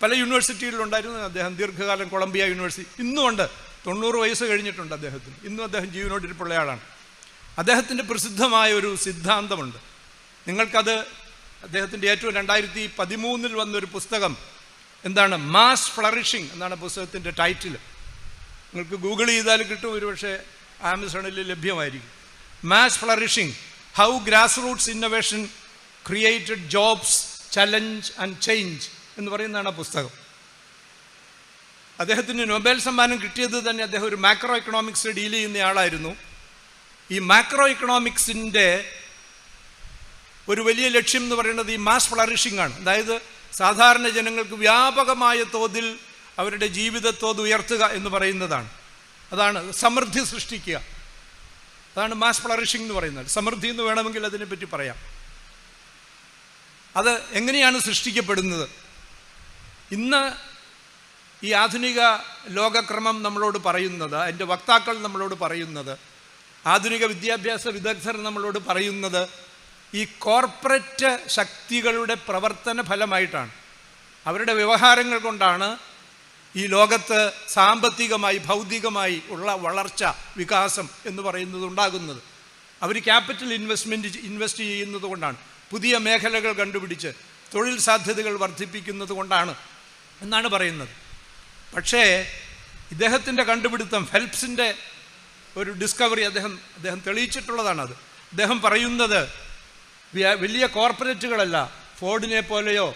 പല യൂണിവേഴ്സിറ്റികളിലുണ്ടായിരുന്നു അദ്ദേഹം. ദീർഘകാലം കൊളംബിയ യൂണിവേഴ്സിറ്റി ഇന്നും ഉണ്ട്. 90 വയസ്സ് കഴിഞ്ഞിട്ടുണ്ട് അദ്ദേഹത്തിന്. ഇന്നും അദ്ദേഹം ജീവനോടിരിപ്പുള്ള ആളാണ്. അദ്ദേഹത്തിൻ്റെ പ്രസിദ്ധമായ ഒരു സിദ്ധാന്തമുണ്ട്. നിങ്ങൾക്കത്, അദ്ദേഹത്തിൻ്റെ ഏറ്റവും 2013 വന്നൊരു പുസ്തകം എന്താണ്, മാസ് ഫ്ലറിഷിംഗ് എന്നാണ് പുസ്തകത്തിൻ്റെ ടൈറ്റിൽ. നിങ്ങൾക്ക് ഗൂഗിൾ ചെയ്താൽ കിട്ടും, ഒരുപക്ഷെ ആമസോണിൽ ലഭ്യമായിരിക്കും. Mass flourishing, how grassroots innovation created jobs, challenge and change എന്ന് പറയുന്നതാണ് ആ പുസ്തകം. അദ്ദേഹത്തിന് നൊബേൽ സമ്മാനം കിട്ടിയത് തന്നെ, അദ്ദേഹം ഒരു മാക്രോ എക്കണോമിക്സ് ഡീൽ ചെയ്യുന്ന ആളായിരുന്നു. ഈ മാക്രോ എക്കണോമിക്സിൻ്റെ ഒരു വലിയ ലക്ഷ്യം എന്ന് പറയുന്നത് ഈ മാസ് ഫ്ലറിഷിംഗ് ആണ്. അതായത് സാധാരണ ജനങ്ങൾക്ക് വ്യാപകമായ തോതിൽ അവരുടെ ജീവിതത്തോത് ഉയർത്തുക എന്ന് പറയുന്നതാണ്. അതാണ് സമൃദ്ധി സൃഷ്ടിക്കുക. അതാണ് മാസ് ഫ്ലറിഷിംഗ് എന്ന് പറയുന്നത്. സമൃദ്ധി എന്ന് വേണമെങ്കിൽ അതിനെപ്പറ്റി പറയാം. അത് എങ്ങനെയാണ് സൃഷ്ടിക്കപ്പെടുന്നത്? ഇന്ന് ഈ ആധുനിക ലോകക്രമം നമ്മളോട് പറയുന്നത്, അതിൻ്റെ വക്താക്കൾ നമ്മളോട് പറയുന്നത്, ആധുനിക വിദ്യാഭ്യാസ വിദഗ്ധർ നമ്മളോട് പറയുന്നത്, ഈ കോർപ്പറേറ്റ് ശക്തികളുടെ പ്രവർത്തന ഫലമായിട്ടാണ്, അവരുടെ വ്യവഹാരങ്ങൾ കൊണ്ടാണ് ഈ ലോകത്ത് സാമ്പത്തികമായി ഭൗതികമായി ഉള്ള വളർച്ച, വികാസം എന്ന് പറയുന്നത് ഉണ്ടാകുന്നത്. അവർ ക്യാപിറ്റൽ ഇൻവെസ്റ്റ് ചെയ്യുന്നത് കൊണ്ടാണ്, പുതിയ മേഖലകൾ കണ്ടുപിടിച്ച് തൊഴിൽ സാധ്യതകൾ വർദ്ധിപ്പിക്കുന്നത് കൊണ്ടാണ് എന്നാണ് പറയുന്നത്. പക്ഷേ ഇദ്ദേഹത്തിൻ്റെ കണ്ടുപിടുത്തം, ഫെൽപ്സിൻ്റെ ഒരു ഡിസ്കവറി അദ്ദേഹം തെളിയിച്ചിട്ടുള്ളതാണത്. അദ്ദേഹം പറയുന്നത് വലിയ കോർപ്പറേറ്റുകളല്ല, ഫോർഡിനെ പോലെയോ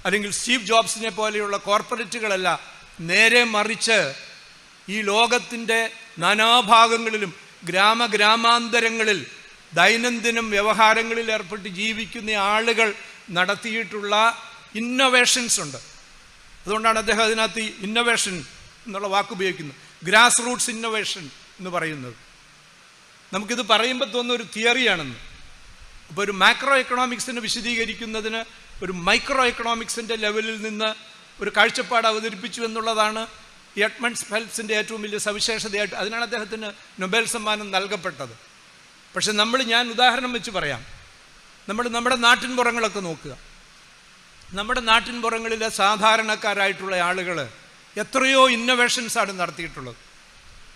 അല്ലെങ്കിൽ സ്റ്റീവ് ജോബ്സിനെ പോലെയുള്ള കോർപ്പറേറ്റുകളല്ല, നേരെ മറിച്ച് ഈ ലോകത്തിൻ്റെ നാനാഭാഗങ്ങളിലും ഗ്രാമാന്തരങ്ങളിൽ ദൈനംദിനം വ്യവഹാരങ്ങളിൽ ഏർപ്പെട്ട് ജീവിക്കുന്ന ആളുകൾ നടത്തിയിട്ടുള്ള ഇന്നൊവേഷൻസ് ഉണ്ട്. അതുകൊണ്ടാണ് അദ്ദേഹം അതിനകത്ത് ഇന്നൊവേഷൻ എന്നുള്ള വാക്ക് ഉപയോഗിക്കുന്നത്, ഗ്രാസ് റൂട്ട്സ് ഇന്നൊവേഷൻ എന്ന് പറയുന്നത്. നമുക്കിത് പറയുമ്പോൾ തോന്നുന്ന ഒരു തിയറിയാണെന്ന്. അപ്പോൾ ഒരു മാക്രോ എക്കണോമിക്സിനെ വിശദീകരിക്കുന്നതിന് ഒരു മൈക്രോ എക്കണോമിക്സിൻ്റെ ലെവലിൽ നിന്ന് ഒരു കാഴ്ചപ്പാട് അവതരിപ്പിച്ചു എന്നുള്ളതാണ് എഡ്മണ്ട് ഫെൽപ്സിൻ്റെ ഏറ്റവും വലിയ സവിശേഷതയായിട്ട്. അതിനാണ് അദ്ദേഹത്തിന് നൊബേൽ സമ്മാനം നൽകപ്പെട്ടത്. പക്ഷെ ഞാൻ ഉദാഹരണം വെച്ച് പറയാം. നമ്മുടെ നാട്ടിൻപുറങ്ങളൊക്കെ നോക്കുക. നമ്മുടെ നാട്ടിൻപുറങ്ങളിലെ സാധാരണക്കാരായിട്ടുള്ള ആളുകൾ എത്രയോ ഇന്നൊവേഷൻസാണ് നടത്തിയിട്ടുള്ളത്.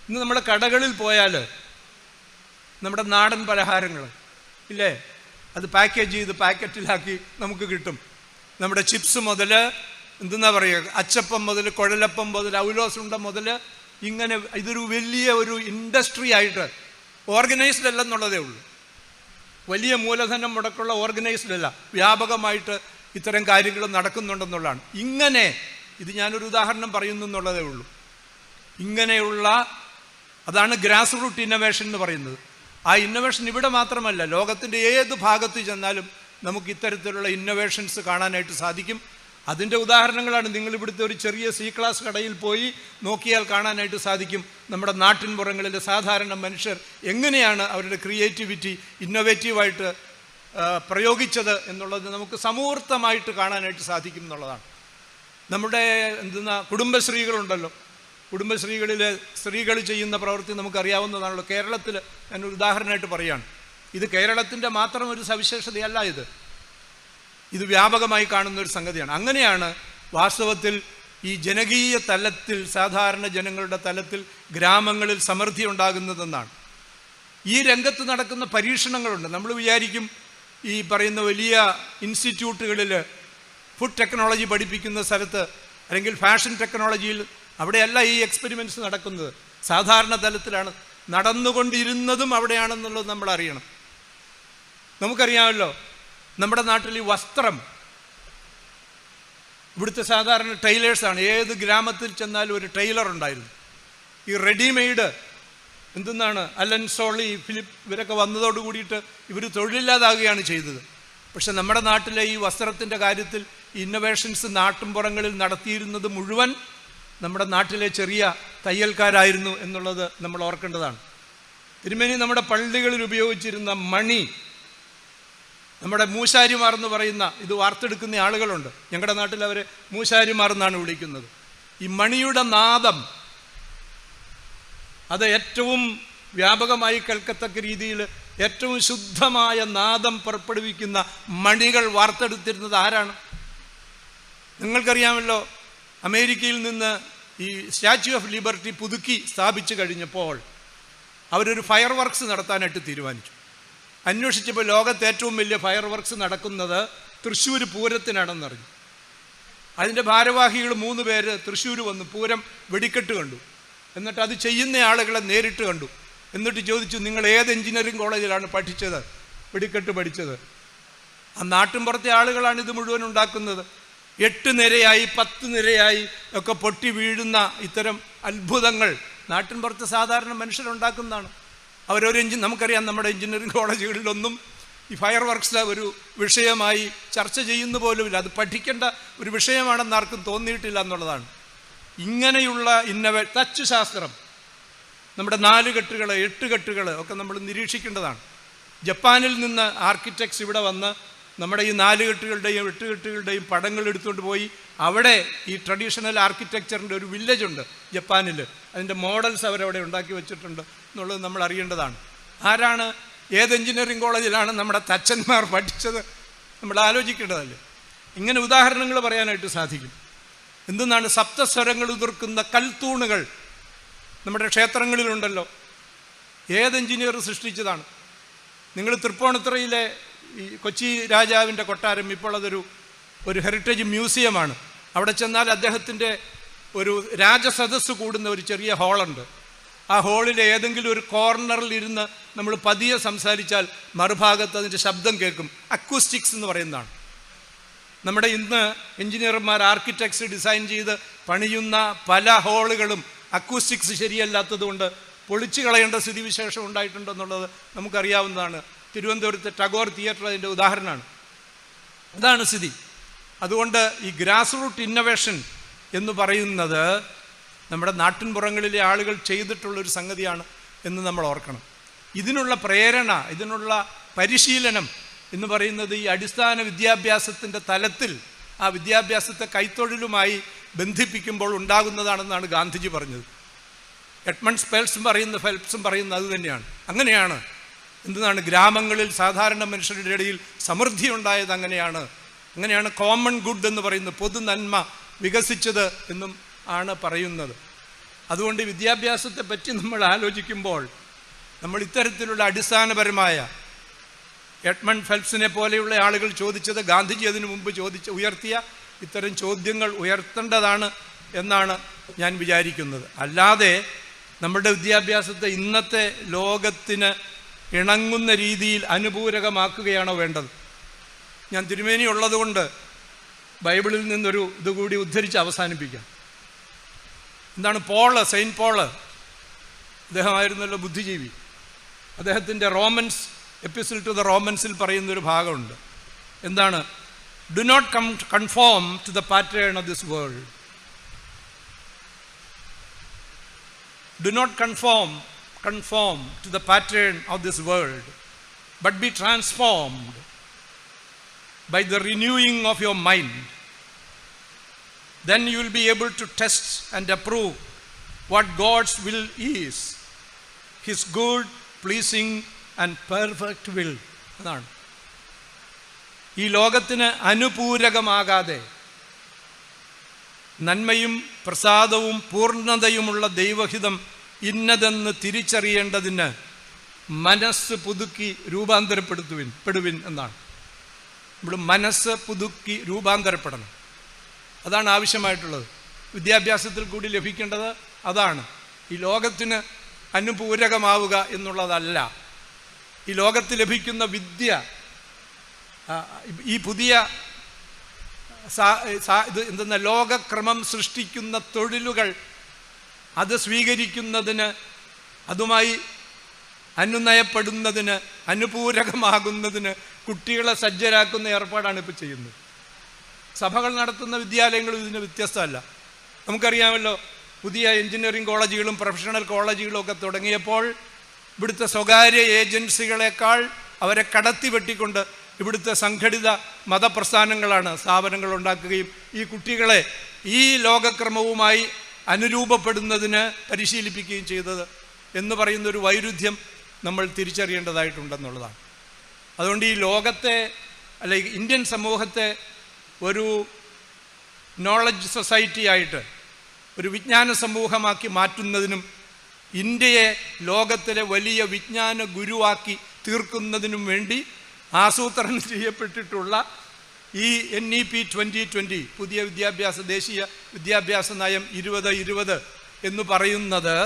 ഇന്ന് നമ്മുടെ കടകളിൽ പോയാൽ നമ്മുടെ നാടൻ പലഹാരങ്ങൾ ഇല്ലേ, അത് പാക്കേജ് ചെയ്ത് പാക്കറ്റിലാക്കി നമുക്ക് കിട്ടും. നമ്മുടെ ചിപ്സ് മുതൽ എന്തെന്നാ പറയുക, അച്ചപ്പം മുതൽ കുഴലപ്പം മുതൽ ഔലോസുണ്ട മുതൽ ഇങ്ങനെ ഇതൊരു വലിയ ഒരു ഇൻഡസ്ട്രി ആയിട്ട് ഓർഗനൈസ്ഡ് അല്ലെന്നുള്ളതേ ഉള്ളൂ. വലിയ മൂലധനം മുടക്കുള്ള ഓർഗനൈസ്ഡ് അല്ല, വ്യാപകമായിട്ട് ഇത്തരം കാര്യങ്ങൾ നടക്കുന്നുണ്ടെന്നുള്ളതാണ്. ഇങ്ങനെ ഇത് ഞാനൊരു ഉദാഹരണം പറയുന്നു എന്നുള്ളതേ ഉള്ളൂ. ഇങ്ങനെയുള്ള അതാണ് ഗ്രാസ് റൂട്ട് ഇന്നൊവേഷൻ എന്ന് പറയുന്നത്. ആ ഇന്നൊവേഷൻ ഇവിടെ മാത്രമല്ല, ലോകത്തിൻ്റെ ഏത് ഭാഗത്ത് ചെന്നാലും നമുക്ക് ഇത്തരത്തിലുള്ള ഇന്നൊവേഷൻസ് കാണാനായിട്ട് സാധിക്കും. അതിൻ്റെ ഉദാഹരണങ്ങളാണ് നിങ്ങൾ ഇവിടുത്തെ ഒരു ചെറിയ സി ക്ലാസ് കടയിൽ പോയി നോക്കിയാൽ കാണാനായിട്ട് സാധിക്കും. നമ്മുടെ നാട്ടിൻപുറങ്ങളിലെ സാധാരണ മനുഷ്യർ എങ്ങനെയാണ് അവരുടെ ക്രിയേറ്റിവിറ്റി ഇന്നൊവേറ്റീവായിട്ട് പ്രയോഗിച്ചത് എന്നുള്ളത് നമുക്ക് സമൂർത്തമായിട്ട് കാണാനായിട്ട് സാധിക്കും എന്നുള്ളതാണ്. നമ്മുടെ കുടുംബശ്രീകളുണ്ടല്ലോ, കുടുംബശ്രീകളിലെ സ്ത്രീകൾ ചെയ്യുന്ന പ്രവൃത്തി നമുക്കറിയാവുന്നതാണല്ലോ. കേരളത്തിൽ ഞാനൊരു ഉദാഹരണമായിട്ട് പറയുകയാണ്. ഇത് കേരളത്തിൻ്റെ മാത്രം ഒരു സവിശേഷതയല്ല, ഇത് വ്യാപകമായി കാണുന്ന ഒരു സംഗതിയാണ്. അങ്ങനെയാണ് വാസ്തവത്തിൽ ഈ ജനകീയ തലത്തിൽ, സാധാരണ ജനങ്ങളുടെ തലത്തിൽ ഗ്രാമങ്ങളിൽ സമൃദ്ധി ഉണ്ടാകുന്നതെന്നാണ്. ഈ രംഗത്ത് നടക്കുന്ന പരീക്ഷണങ്ങളുണ്ട്. നമ്മൾ വിചാരിക്കും ഈ പറയുന്ന വലിയ ഇൻസ്റ്റിറ്റ്യൂട്ടുകളിൽ ഫുഡ് ടെക്നോളജി പഠിപ്പിക്കുന്ന സ്ഥലത്ത് അല്ലെങ്കിൽ ഫാഷൻ ടെക്നോളജിയിൽ അവിടെയല്ല ഈ എക്സ്പെരിമെൻറ്റ്സ് നടക്കുന്നത്. സാധാരണ തലത്തിലാണ് നടന്നുകൊണ്ടിരുന്നതും അവിടെയാണെന്നുള്ളത് നമ്മൾ അറിയണം. നമുക്കറിയാമല്ലോ, നമ്മുടെ നാട്ടിൽ ഈ വസ്ത്രം ഇവിടുത്തെ സാധാരണ ടൈലേഴ്സാണ്. ഏത് ഗ്രാമത്തിൽ ചെന്നാലും ഒരു ടൈലർ ഉണ്ടായിരുന്നു. ഈ റെഡിമെയ്ഡ് അലൻ സോളി, ഫിലിപ്പ് ഇവരൊക്കെ വന്നതോട് കൂടിയിട്ട് ഇവർ തൊഴിലില്ലാതാകുകയാണ് ചെയ്തത്. പക്ഷെ നമ്മുടെ നാട്ടിലെ ഈ വസ്ത്രത്തിൻ്റെ കാര്യത്തിൽ ഇന്നൊവേഷൻസ് നാട്ടിൻപുറങ്ങളിൽ നടത്തിയിരുന്നത് മുഴുവൻ നമ്മുടെ നാട്ടിലെ ചെറിയ തയ്യൽക്കാരായിരുന്നു എന്നുള്ളത് നമ്മൾ ഓർക്കേണ്ടതാണ്. തിരുമേനി നമ്മുടെ പള്ളികളിൽ ഉപയോഗിച്ചിരുന്ന മണി, നമ്മുടെ മൂശാരിമാർ എന്ന് പറയുന്ന ഇത് വാർത്തെടുക്കുന്ന ആളുകളുണ്ട്. ഞങ്ങളുടെ നാട്ടിൽ അവരെ മൂശാരിമാർ എന്നാണ് വിളിക്കുന്നത്. ഈ മണിയുടെ നാദം അത് ഏറ്റവും വ്യാപകമായി കേൾക്കത്തക്ക രീതിയിൽ ഏറ്റവും ശുദ്ധമായ നാദം പുറപ്പെടുവിക്കുന്ന മണികൾ വാർത്തെടുത്തിരുന്നത് ആരാണ്? നിങ്ങൾക്കറിയാമല്ലോ, അമേരിക്കയിൽ നിന്ന് ഈ സ്റ്റാച്യു ഓഫ് ലിബർട്ടി പുതുക്കി സ്ഥാപിച്ചു കഴിഞ്ഞപ്പോൾ അവരൊരു ഫയർ വർക്ക്സ് നടത്താനായിട്ട് തീരുമാനിച്ചു. അന്വേഷിച്ചപ്പോൾ ലോകത്ത് ഏറ്റവും വലിയ ഫയർ വർക്ക്സ് നടക്കുന്നത് തൃശ്ശൂർ പൂരത്തിനാണെന്നറിഞ്ഞു. അതിൻ്റെ ഭാരവാഹികൾ 3 പേര് തൃശ്ശൂർ വന്ന് പൂരം വെടിക്കെട്ട് കണ്ടു. എന്നിട്ട് അത് ചെയ്യുന്ന ആളുകളെ നേരിട്ട് കണ്ടു. എന്നിട്ട് ചോദിച്ചു, നിങ്ങൾ ഏത് എഞ്ചിനീയറിംഗ് കോളേജിലാണ് പഠിച്ചത്, വെടിക്കെട്ട് പഠിച്ചത്? ആ നാട്ടിൻപുറത്തെ ആളുകളാണ് ഇത് മുഴുവൻ ഉണ്ടാക്കുന്നത്. 8 നിരയായി 10 നിരയായി ഒക്കെ പൊട്ടി വീഴുന്ന ഇത്തരം അത്ഭുതങ്ങൾ നാട്ടിൻപുറത്ത് സാധാരണ മനുഷ്യരുണ്ടാക്കുന്നതാണ്. അവരൊരു നമുക്കറിയാം, നമ്മുടെ എഞ്ചിനീയറിംഗ് കോളേജുകളിലൊന്നും ഈ ഫയർ വർക്ക്സ് ഒരു വിഷയമായി ചർച്ച ചെയ്യുന്ന പോലുമില്ല. അത് പഠിക്കേണ്ട ഒരു വിഷയമാണെന്ന് ആർക്കും തോന്നിയിട്ടില്ല എന്നുള്ളതാണ്. ഇങ്ങനെയുള്ള തച്ചുശാസ്ത്രം, നമ്മുടെ 4 കെട്ടുകൾ 8 കെട്ടുകൾ ഒക്കെ നമ്മൾ നിരീക്ഷിക്കേണ്ടതാണ്. ജപ്പാനിൽ നിന്ന് ആർക്കിടെക്ട്സ് ഇവിടെ വന്ന് നമ്മുടെ ഈ 4 കെട്ടുകളുടെയും 8 കെട്ടുകളുടെയും പടങ്ങൾ എടുത്തുകൊണ്ട് പോയി അവിടെ ഈ ട്രഡീഷണൽ ആർക്കിടെക്ചറിൻ്റെ ഒരു വില്ലേജുണ്ട് ജപ്പാനിൽ. അതിൻ്റെ മോഡൽസ് അവരവിടെ ഉണ്ടാക്കി വെച്ചിട്ടുണ്ട് എന്നുള്ളത് നമ്മൾ അറിയേണ്ടതാണ്. ആരാണ്, ഏത് എഞ്ചിനീയറിംഗ് കോളേജിലാണ് നമ്മുടെ തച്ചന്മാർ പഠിച്ചത്? നമ്മൾ ആലോചിക്കേണ്ടതല്ലേ. ഇങ്ങനെ ഉദാഹരണങ്ങൾ പറയാനായിട്ട് സാധിക്കും. സപ്തസ്വരങ്ങൾ ഉതിർക്കുന്ന കൽത്തൂണുകൾ നമ്മുടെ ക്ഷേത്രങ്ങളിലുണ്ടല്ലോ. ഏത് എഞ്ചിനീയർ സൃഷ്ടിച്ചതാണ്? നിങ്ങൾ തൃപ്പൂണിത്തുറയിലെ ഈ കൊച്ചി രാജാവിൻ്റെ കൊട്ടാരം ഇപ്പോൾ അതൊരു ഹെറിറ്റേജ് മ്യൂസിയമാണ്. അവിടെ ചെന്നാൽ അദ്ദേഹത്തിൻ്റെ ഒരു രാജസദസ്സ് കൂടുന്ന ഒരു ചെറിയ ഹാളുണ്ട്. ആ ഹാളിലെ ഏതെങ്കിലും ഒരു കോർണറിൽ ഇരുന്ന് നമ്മൾ പതിയെ സംസാരിച്ചാൽ മറുഭാഗത്ത് അതിൻ്റെ ശബ്ദം കേൾക്കും. അക്കൂസ്റ്റിക്സ് എന്ന് പറയുന്നതാണ്. നമ്മുടെ ഇന്ന് എഞ്ചിനീയർമാർ, ആർക്കിടെക്ട്സ് ഡിസൈൻ ചെയ്ത് പണിയുന്ന പല ഹാളുകളും അക്കൂസ്റ്റിക്സ് ശരിയല്ലാത്തതുകൊണ്ട് പൊളിച്ചു കളയേണ്ട സ്ഥിതിവിശേഷം ഉണ്ടായിട്ടുണ്ടെന്നുള്ളത് നമുക്കറിയാവുന്നതാണ്. തിരുവനന്തപുരത്തെ ടാഗോർ തിയേറ്റർ അതിൻ്റെ ഉദാഹരണമാണ്. അതാണ് സ്ഥിതി. അതുകൊണ്ട് ഈ ഗ്രാസ് റൂട്ട് ഇന്നൊവേഷൻ എന്ന് പറയുന്നത് നമ്മുടെ നാട്ടിൻപുറങ്ങളിലെ ആളുകൾ ചെയ്തിട്ടുള്ളൊരു സംഗതിയാണ് എന്ന് നമ്മൾ ഓർക്കണം. ഇതിനുള്ള പ്രേരണ, ഇതിനുള്ള പരിശീലനം എന്ന് പറയുന്നത് ഈ അടിസ്ഥാന വിദ്യാഭ്യാസത്തിൻ്റെ തലത്തിൽ ആ വിദ്യാഭ്യാസത്തെ കൈത്തൊഴിലുമായി ബന്ധിപ്പിക്കുമ്പോൾ ഉണ്ടാകുന്നതാണെന്നാണ് ഗാന്ധിജി പറഞ്ഞത്. എഡ്മണ്ട് ഫെൽപ്സും പറയുന്നത് അത് തന്നെയാണ്. അങ്ങനെയാണ് ഗ്രാമങ്ങളിൽ സാധാരണ മനുഷ്യരുടെ ഇടയിൽ സമൃദ്ധി ഉണ്ടായത്. അങ്ങനെയാണ് കോമൺ ഗുഡ് എന്ന് പറയുന്നത്, പൊതു നന്മ വികസിച്ചത് എന്നും ആണ് പറയുന്നത്. അതുകൊണ്ട് വിദ്യാഭ്യാസത്തെ പറ്റി നമ്മൾ ആലോചിക്കുമ്പോൾ നമ്മൾ ഇത്തരത്തിലുള്ള അടിസ്ഥാനപരമായ എഡ്മണ്ട് ഫെൽപ്സിനെ പോലെയുള്ള ആളുകൾ ചോദിച്ചത് ഗാന്ധിജി അതിനു മുമ്പ് ഉയർത്തിയ ഇത്തരം ചോദ്യങ്ങൾ ഉയർത്തേണ്ടതാണ് എന്നാണ് ഞാൻ വിചാരിക്കുന്നത്. അല്ലാതെ നമ്മുടെ വിദ്യാഭ്യാസത്തെ ഇന്നത്തെ ലോകത്തിന് ഇണങ്ങുന്ന രീതിയിൽ അനുപൂരകമാക്കുകയാണോ വേണ്ടത്? ഞാൻ തിരുമേനി ഉള്ളതുകൊണ്ട് ബൈബിളിൽ നിന്നൊരു ഇതുകൂടി ഉദ്ധരിച്ച് അവസാനിപ്പിക്കാം. എന്താണ് സെയിൻറ്റ് പോള്, അദ്ദേഹമായിരുന്നല്ലോ ബുദ്ധിജീവി. അദ്ദേഹത്തിൻ്റെ റോമൻസ് എപ്പിസിൽ ടു ദ റോമൻസിൽ പറയുന്നൊരു ഭാഗമുണ്ട്. എന്താണ്? Do not conform to the pattern of this world. Do not conform to the pattern of this world, but be transformed by the renewing of your mind. Then you will be able to test and approve what God's will is, His good, pleasing and perfect will. അതാണ് ഈ ലോകത്തിന് അനുപൂരകമാകാതെ നന്മയും പ്രസാദവും പൂർണ്ണതയുമുള്ള ദൈവഹിതം ഇന്നതെന്ന് തിരിച്ചറിയേണ്ടതിന് മനസ്സ് പുതുക്കി രൂപാന്തരപ്പെടുവിൻ എന്നാണ്. നമ്മൾ മനസ്സ് പുതുക്കി രൂപാന്തരപ്പെടണം. അതാണ് ആവശ്യമായിട്ടുള്ളത്. വിദ്യാഭ്യാസത്തിൽ കൂടി ലഭിക്കേണ്ടത് അതാണ്. ഈ ലോകത്തിന് അനുപൂരകമാവുക എന്നുള്ളതല്ല. ഈ ലോകത്ത് ലഭിക്കുന്ന വിദ്യ, ഈ പുതിയ എന്തെന്ന ലോകക്രമം സൃഷ്ടിക്കുന്ന തൊഴിലുകൾ, അത് സ്വീകരിക്കുന്നതിന്, അതുമായി അനുനയപ്പെടുന്നതിന്, അനുപൂരകമാകുന്നതിന് കുട്ടികളെ സജ്ജരാക്കുന്ന ഏർപ്പാടാണ് ഇപ്പോൾ ചെയ്യുന്നത്. സഭകൾ നടത്തുന്ന വിദ്യാലയങ്ങളും ഇതിന് വ്യത്യസ്തമല്ല. നമുക്കറിയാമല്ലോ, പുതിയ എഞ്ചിനീയറിംഗ് കോളേജുകളും പ്രൊഫഷണൽ കോളേജുകളും ഒക്കെ തുടങ്ങിയപ്പോൾ ഇവിടുത്തെ സ്വകാര്യ ഏജൻസികളെക്കാൾ അവരെ കടത്തി വെട്ടിക്കൊണ്ട് ഇവിടുത്തെ സംഘടിത മതപ്രസ്ഥാനങ്ങളാണ് സ്ഥാപനങ്ങൾ ഉണ്ടാക്കുകയും ഈ കുട്ടികളെ ഈ ലോകക്രമവുമായി അനുരൂപപ്പെടുന്നതിന് പരിശീലിപ്പിക്കുകയും ചെയ്തത് എന്ന് പറയുന്നൊരു വൈരുദ്ധ്യം നമ്മൾ തിരിച്ചറിയേണ്ടതായിട്ടുണ്ടെന്നുള്ളതാണ്. അതുകൊണ്ട് ഈ ലോകത്തെ, അല്ലെങ്കിൽ ഇന്ത്യൻ സമൂഹത്തെ ഒരു നോളജ് സൊസൈറ്റി ആയിട്ട്, ഒരു വിജ്ഞാന സമൂഹമാക്കി മാറ്റുന്നതിനും ഇന്ത്യയെ ലോകത്തിലെ വലിയ വിജ്ഞാന ഗുരുവാക്കി തീർക്കുന്നതിനും വേണ്ടി ആസൂത്രണം ചെയ്യപ്പെട്ടിട്ടുള്ള ഈ NEP 2020 പുതിയ ദേശീയ വിദ്യാഭ്യാസ നയം 2020 എന്ന് പറയുന്നത്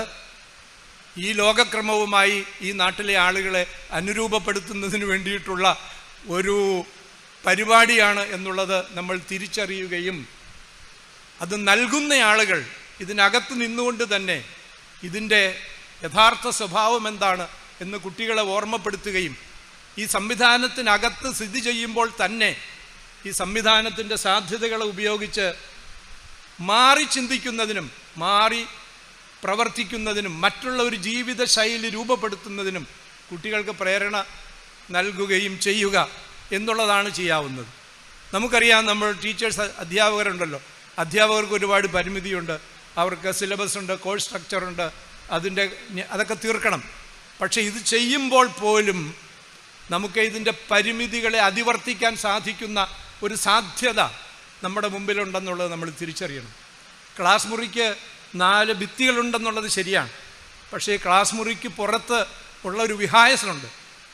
ഈ ലോകക്രമവുമായി ഈ നാട്ടിലെ ആളുകളെ അനുരൂപപ്പെടുത്തുന്നതിന് വേണ്ടിയിട്ടുള്ള ഒരു പരിപാടിയാണ് എന്നുള്ളത് നമ്മൾ തിരിച്ചറിയുകയും അത് നൽകുന്ന ആളുകൾ ഇതിനകത്ത് നിന്നുകൊണ്ട് തന്നെ ഇതിൻ്റെ യഥാർത്ഥ സ്വഭാവം എന്താണ് എന്ന് കുട്ടികളെ ഓർമ്മപ്പെടുത്തുകയും ഈ സംവിധാനത്തിനകത്ത് സ്ഥിതി ചെയ്യുമ്പോൾ തന്നെ ഈ സംവിധാനത്തിൻ്റെ സാധ്യതകളെ ഉപയോഗിച്ച് മാറി ചിന്തിക്കുന്നതിനും മാറി പ്രവർത്തിക്കുന്നതിനും മറ്റുള്ള ഒരു ജീവിത ശൈലി രൂപപ്പെടുത്തുന്നതിനും കുട്ടികൾക്ക് പ്രേരണ നൽകുകയും ചെയ്യുക എന്നുള്ളതാണ് ചെയ്യാവുന്നത്. നമുക്കറിയാം, നമ്മൾ ടീച്ചേഴ്സ്, അധ്യാപകരുണ്ടല്ലോ, അധ്യാപകർക്ക് ഒരുപാട് പരിമിതിയുണ്ട്. അവർക്ക് സിലബസ് ഉണ്ട്, കോഴ്സ് സ്ട്രക്ചറുണ്ട്, അതൊക്കെ തീർക്കണം. പക്ഷേ ഇത് ചെയ്യുമ്പോൾ പോലും നമുക്ക് ഇതിൻ്റെ പരിമിതികളെ അതിവർത്തിക്കാൻ സാധിക്കുന്ന ഒരു സാധ്യത നമ്മുടെ മുമ്പിലുണ്ടെന്നുള്ളത് നമ്മൾ തിരിച്ചറിയണം. ക്ലാസ് മുറിക്ക് 4 ഭിത്തികളുണ്ടെന്നുള്ളത് ശരിയാണ്. പക്ഷേ ക്ലാസ് മുറിക്ക് പുറത്ത് ഉള്ള ഒരു വിഹായസുണ്ട്.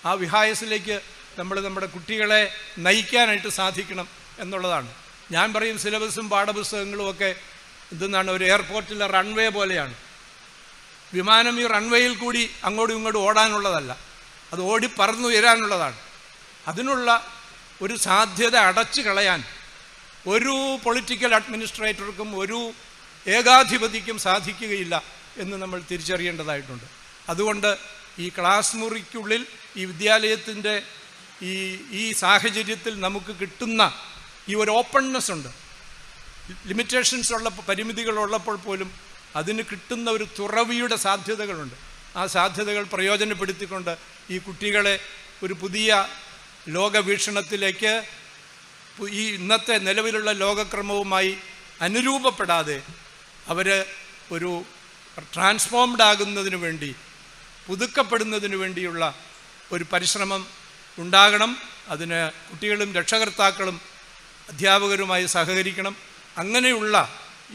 ആ വിഹായസിലേക്ക് നമ്മുടെ കുട്ടികളെ നയിക്കാനായിട്ട് സാധിക്കണം എന്നുള്ളതാണ്. ഞാൻ പറയും, സിലബസും പാഠപുസ്തകങ്ങളും ഒക്കെ ഇതെന്നാണ്, ഒരു എയർപോർട്ടിലെ റൺവേ പോലെയാണ്. വിമാനം ഈ റൺവേയിൽ കൂടി അങ്ങോട്ടും ഇങ്ങോട്ടും ഓടാനുള്ളതല്ല, അത് ഓടി പറന്നുയരാനുള്ളതാണ്. അതിനുള്ള ഒരു സാധ്യത അടച്ചു കളയാൻ ഒരു പൊളിറ്റിക്കൽ അഡ്മിനിസ്ട്രേറ്റർക്കും ഒരു ഏകാധിപതിക്കും സാധിക്കുകയില്ല എന്ന് നമ്മൾ തിരിച്ചറിയേണ്ടതായിട്ടുണ്ട്. അതുകൊണ്ട് ഈ ക്ലാസ് മുറിക്കുള്ളിൽ ഈ വിദ്യാലയത്തിൻ്റെ ഈ സാഹചര്യത്തിൽ നമുക്ക് കിട്ടുന്ന ഈ ഒരു ഓപ്പൺനെസ് ഉണ്ട്. ലിമിറ്റേഷൻസ് പരിമിതികളുള്ളപ്പോൾ പോലും അതിന് കിട്ടുന്ന ഒരു തുറവിയുടെ സാധ്യതകളുണ്ട്. ആ സാധ്യതകൾ പ്രയോജനപ്പെടുത്തിക്കൊണ്ട് ഈ കുട്ടികളെ ഒരു പുതിയ ലോകവീക്ഷണത്തിലേക്ക്, ഈ ഇന്നത്തെ നിലവിലുള്ള ലോകക്രമവുമായി അനുരൂപപ്പെടാതെ അവർ ഒരു ട്രാൻസ്ഫോംഡ് ആകുന്നതിന് വേണ്ടി, പുതുക്കപ്പെടുന്നതിന് വേണ്ടിയുള്ള ഒരു പരിശ്രമം ഉണ്ടാകണം. അതിന് കുട്ടികളും രക്ഷകർത്താക്കളും അധ്യാപകരുമായി സഹകരിക്കണം. അങ്ങനെയുള്ള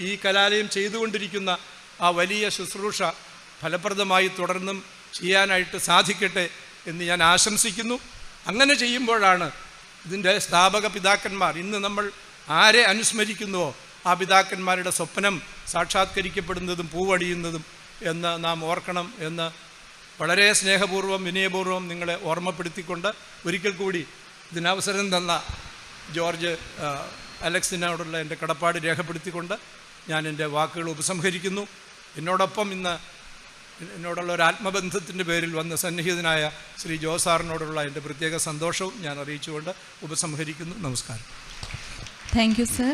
ഈ കലാലയം ചെയ്തുകൊണ്ടിരിക്കുന്ന ആ വലിയ ശുശ്രൂഷ ഫലപ്രദമായി തുടർന്നും ചെയ്യാനായിട്ട് സാധിക്കട്ടെ എന്ന് ഞാൻ ആശംസിക്കുന്നു. അങ്ങനെ ചെയ്യുമ്പോഴാണ് ഇതിൻ്റെ സ്ഥാപക പിതാക്കന്മാർ, ഇന്ന് നമ്മൾ ആരെ അനുസ്മരിക്കുന്നുവോ ആ പിതാക്കന്മാരുടെ സ്വപ്നം സാക്ഷാത്കരിക്കപ്പെടുന്നതും പൂവടിയുന്നതും എന്ന് നാം ഓർക്കണം എന്ന് വളരെ സ്നേഹപൂർവ്വം വിനയപൂർവ്വം നിങ്ങളെ ഓർമ്മപ്പെടുത്തിക്കൊണ്ട് ഒരിക്കൽ കൂടി ഇതിനവസരം തന്ന ജോർജ് അലക്സിനോടുള്ള എൻ്റെ കടപ്പാട് രേഖപ്പെടുത്തിക്കൊണ്ട് ഞാൻ എൻ്റെ വാക്കുകൾ ഉപസംഹരിക്കുന്നു. എന്നോടൊപ്പം ഇന്ന് എന്നോടുള്ള ഒരു ആത്മബന്ധത്തിൻ്റെ പേരിൽ വന്ന് സന്നിഹിതനായ ശ്രീ ജോസാറിനോടുള്ള എൻ്റെ പ്രത്യേക സന്തോഷവും ഞാൻ അറിയിച്ചുകൊണ്ട് ഉപസംഹരിക്കുന്നു. നമസ്കാരം. Thank you sir.